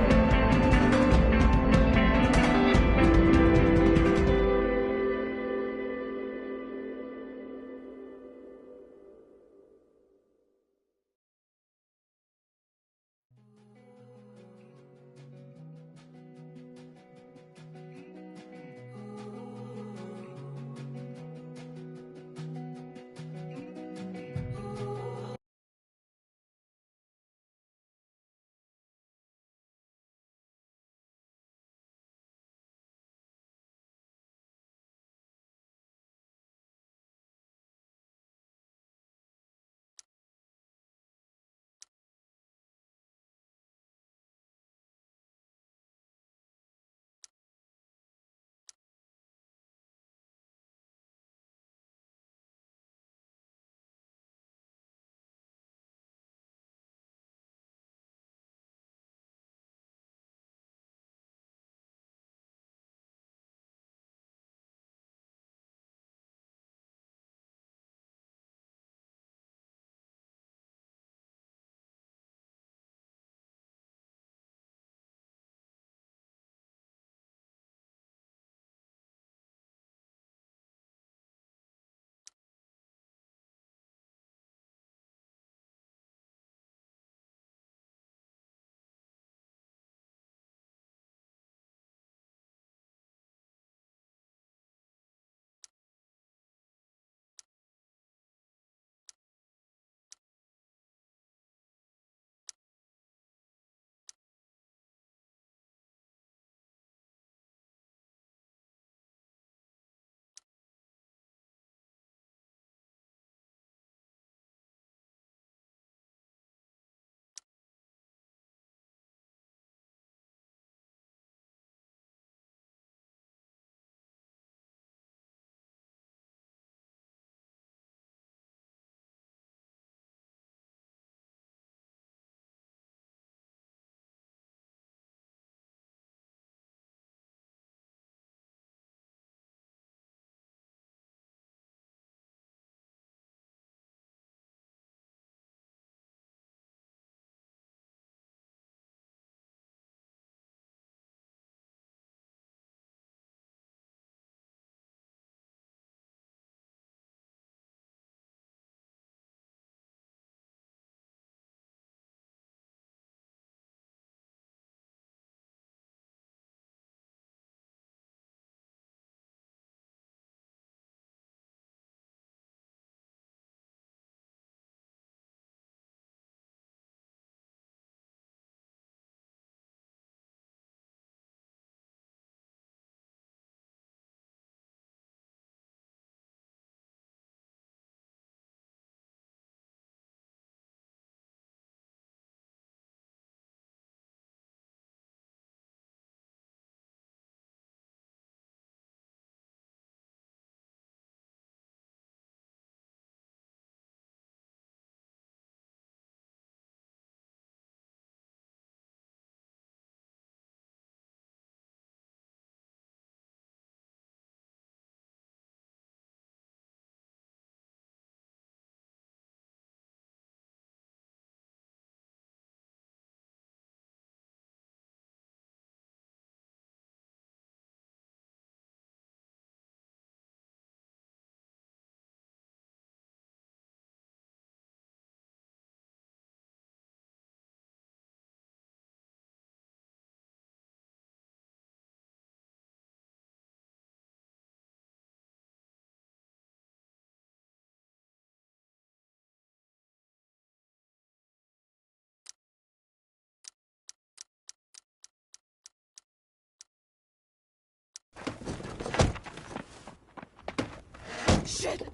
E: Shit!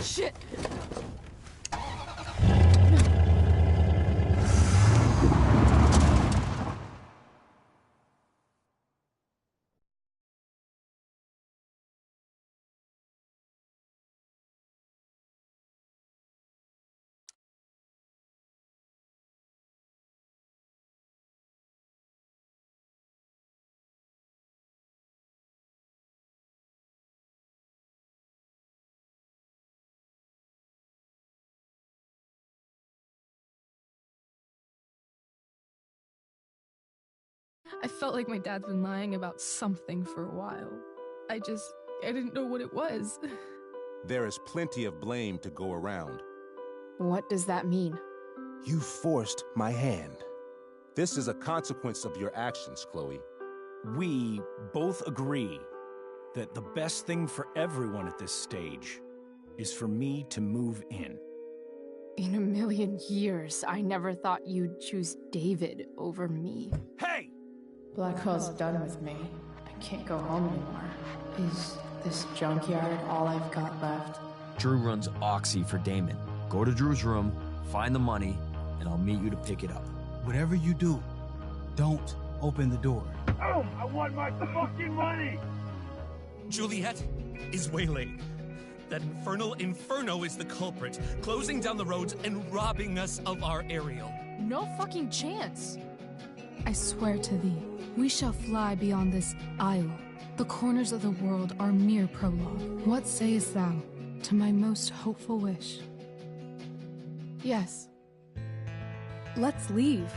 E: Shit!
D: I felt like my dad's been lying about something for a while. I didn't know what it was.
G: There is plenty of blame to go around.
A: What does that mean?
G: You forced my hand. This is a consequence of your actions, Chloe.
J: We both agree that the best thing for everyone at this stage is for me to move in.
A: In a million years, I never thought you'd choose David over me.
J: Hey!
A: Blackwell's done with me. I can't go home anymore. Is this junkyard all I've got left?
W: Drew runs Oxy for Damon. Go to Drew's room, find the money, and I'll meet you to pick it up.
K: Whatever you do, don't open the door.
L: Oh, I want my fucking money!
P: Juliet is waylaid. That infernal Inferno is the culprit, closing down the roads and robbing us of our aerial.
E: No fucking chance.
D: I swear to thee, we shall fly beyond this isle. The corners of the world are mere prologue. What sayest thou to my most hopeful wish? Yes. Let's leave.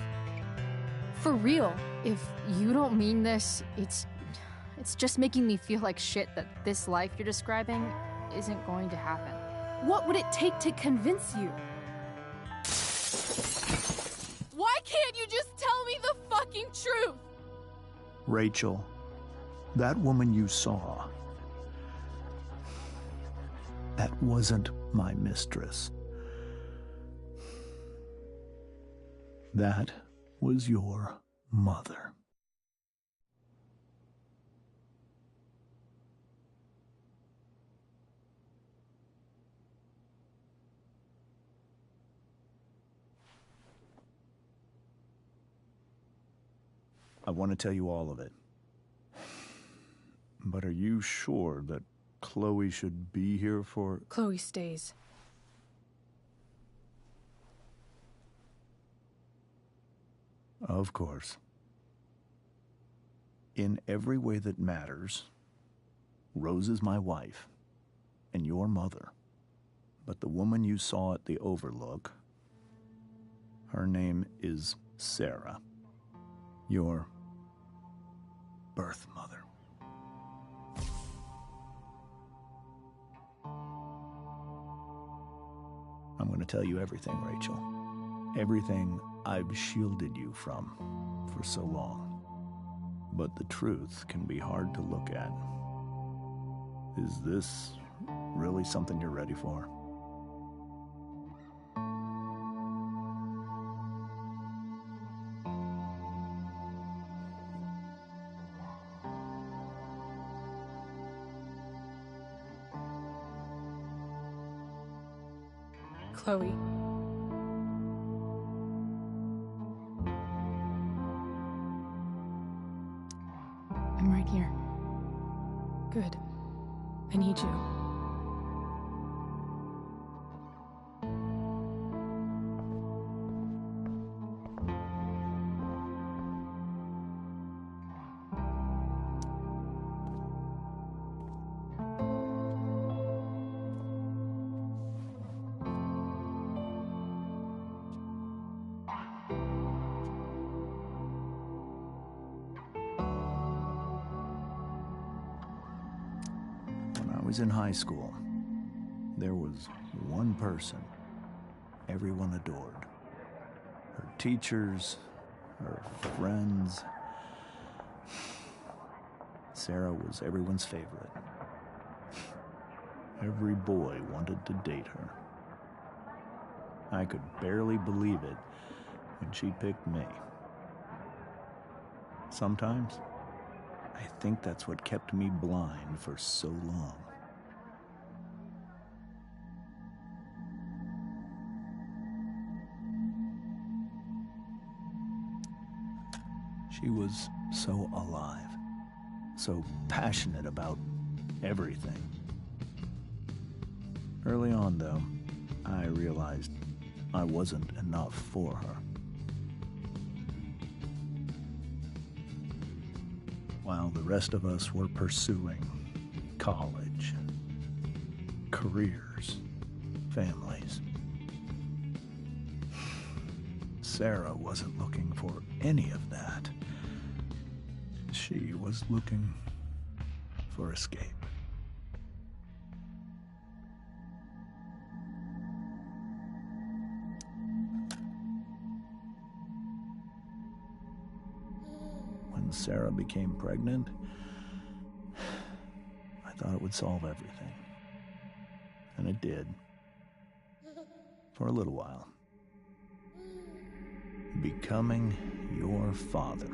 D: For real.
E: If you don't mean this, it's just making me feel like shit that this life you're describing isn't going to happen.
D: What would it take to convince you? Why can't you just tell me the fucking truth?
C: Rachel, that woman you saw, that wasn't my mistress. That was your mother. I want to tell you all of it. But are you sure that Chloe should be here for...
D: Chloe stays.
C: Of course. In every way that matters, Rose is my wife and your mother. But the woman you saw at the Overlook, her name is Sarah. Your birth mother. I'm going to tell you everything, Rachel. Everything I've shielded you from for so long. But the truth can be hard to look at. Is this really something you're ready for?
D: Chloe. I'm right here. Good. I need you.
C: In high school, there was one person everyone adored. Her teachers, her friends. Sarah was everyone's favorite. Every boy wanted to date her. I could barely believe it when she picked me. Sometimes, I think that's what kept me blind for so long. She was so alive, so passionate about everything. Early on, though, I realized I wasn't enough for her. While the rest of us were pursuing college, careers, families, Sarah wasn't looking for any of that. She was looking for escape. When Sarah became pregnant, I thought it would solve everything. And it did. For a little while. Becoming your father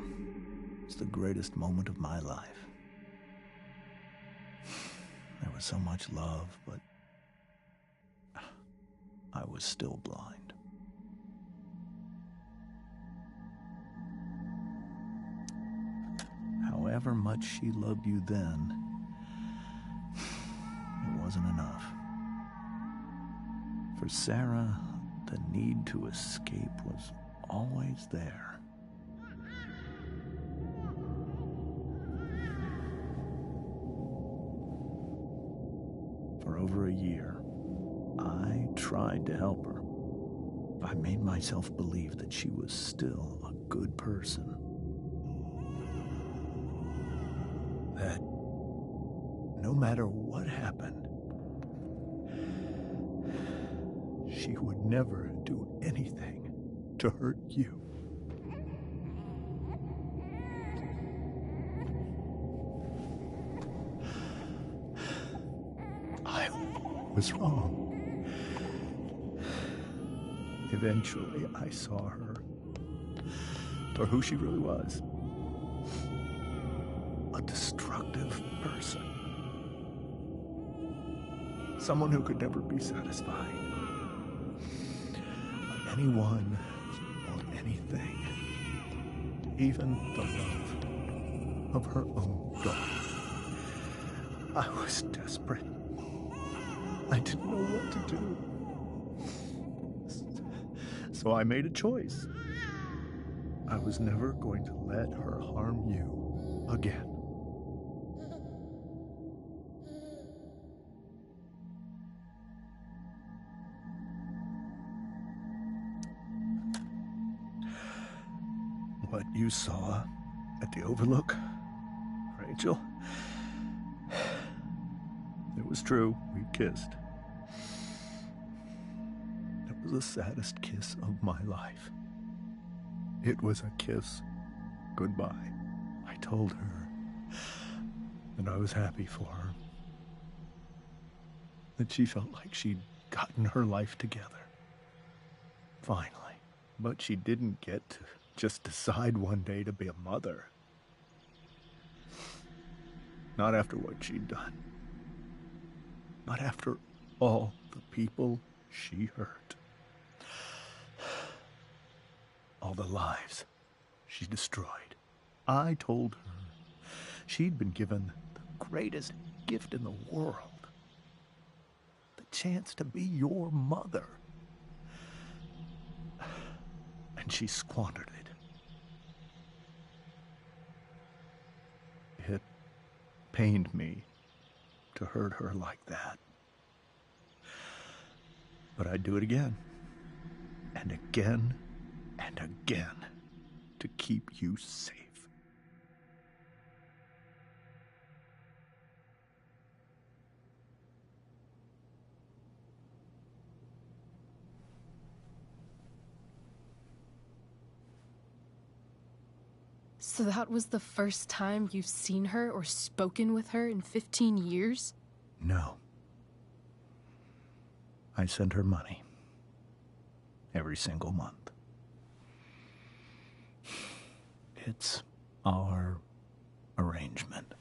C: is the greatest moment of my life. There was so much love, but I was still blind. However much she loved you then, it wasn't enough. For Sarah, the need to escape was always there. For over a year, I tried to help her. I made myself believe that she was still a good person. That no matter what happened, she would never do anything to hurt you. I was wrong. Eventually, I saw her for who she really was. A destructive person. Someone who could never be satisfied by anyone or anything. Even the love of her own daughter. I was desperate. I didn't know what to do. So I made a choice. I was never going to let her harm you again. What you saw at the Overlook, Rachel, it was true. We kissed. It was the saddest kiss of my life. It was a kiss goodbye. I told her that I was happy for her. That she felt like she'd gotten her life together. Finally. But she didn't get to just decide one day to be a mother. Not after what she'd done. Not after all the people she hurt. All the lives she destroyed. I told her she'd been given the greatest gift in the world. The chance to be your mother. And she squandered it. It pained me to hurt her like that. But I'd do it again. And again. And again. To keep you safe.
D: So that was the first time you've seen her or spoken with her in 15 years?
C: No. I sent her money. Every single month. It's our arrangement.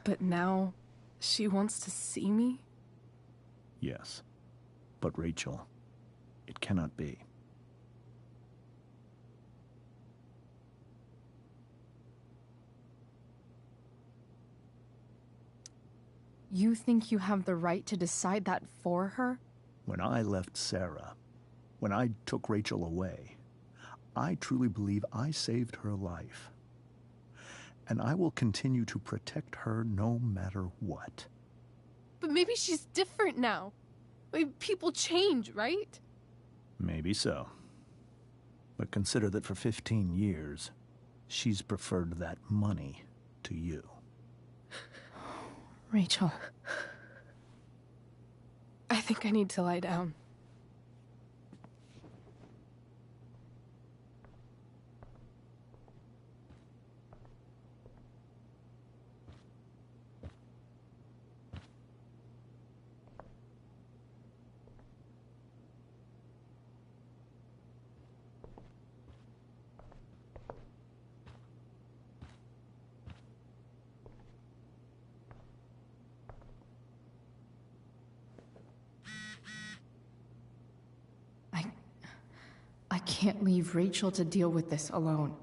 D: But now, she wants to see me?
C: Yes. But Rachel, it cannot be.
D: You think you have the right to decide that for her?
C: When I left Sarah, when I took Rachel away, I truly believe I saved her life. And I will continue to protect her no matter what.
D: But maybe she's different now. Maybe people change, right?
C: Maybe so. But consider that for 15 years, she's preferred that money to you.
D: Rachel. I think I need to lie down. I can't leave Rachel to deal with this alone.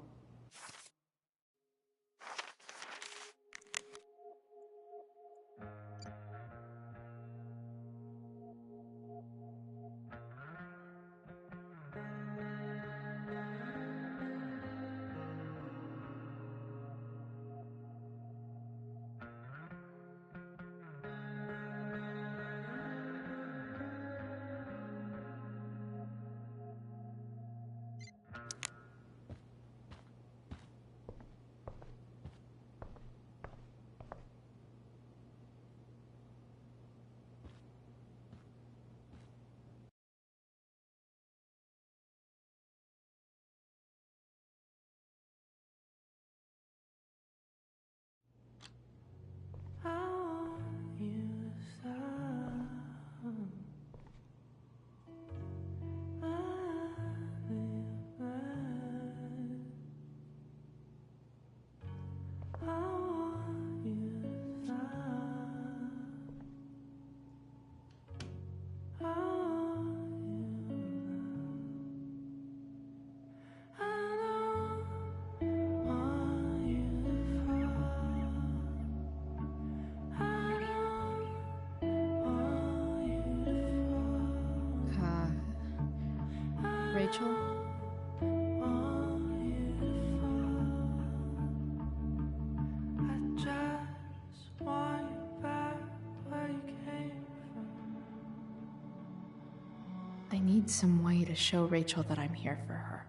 D: Rachel? I need some way to show Rachel that I'm here for her.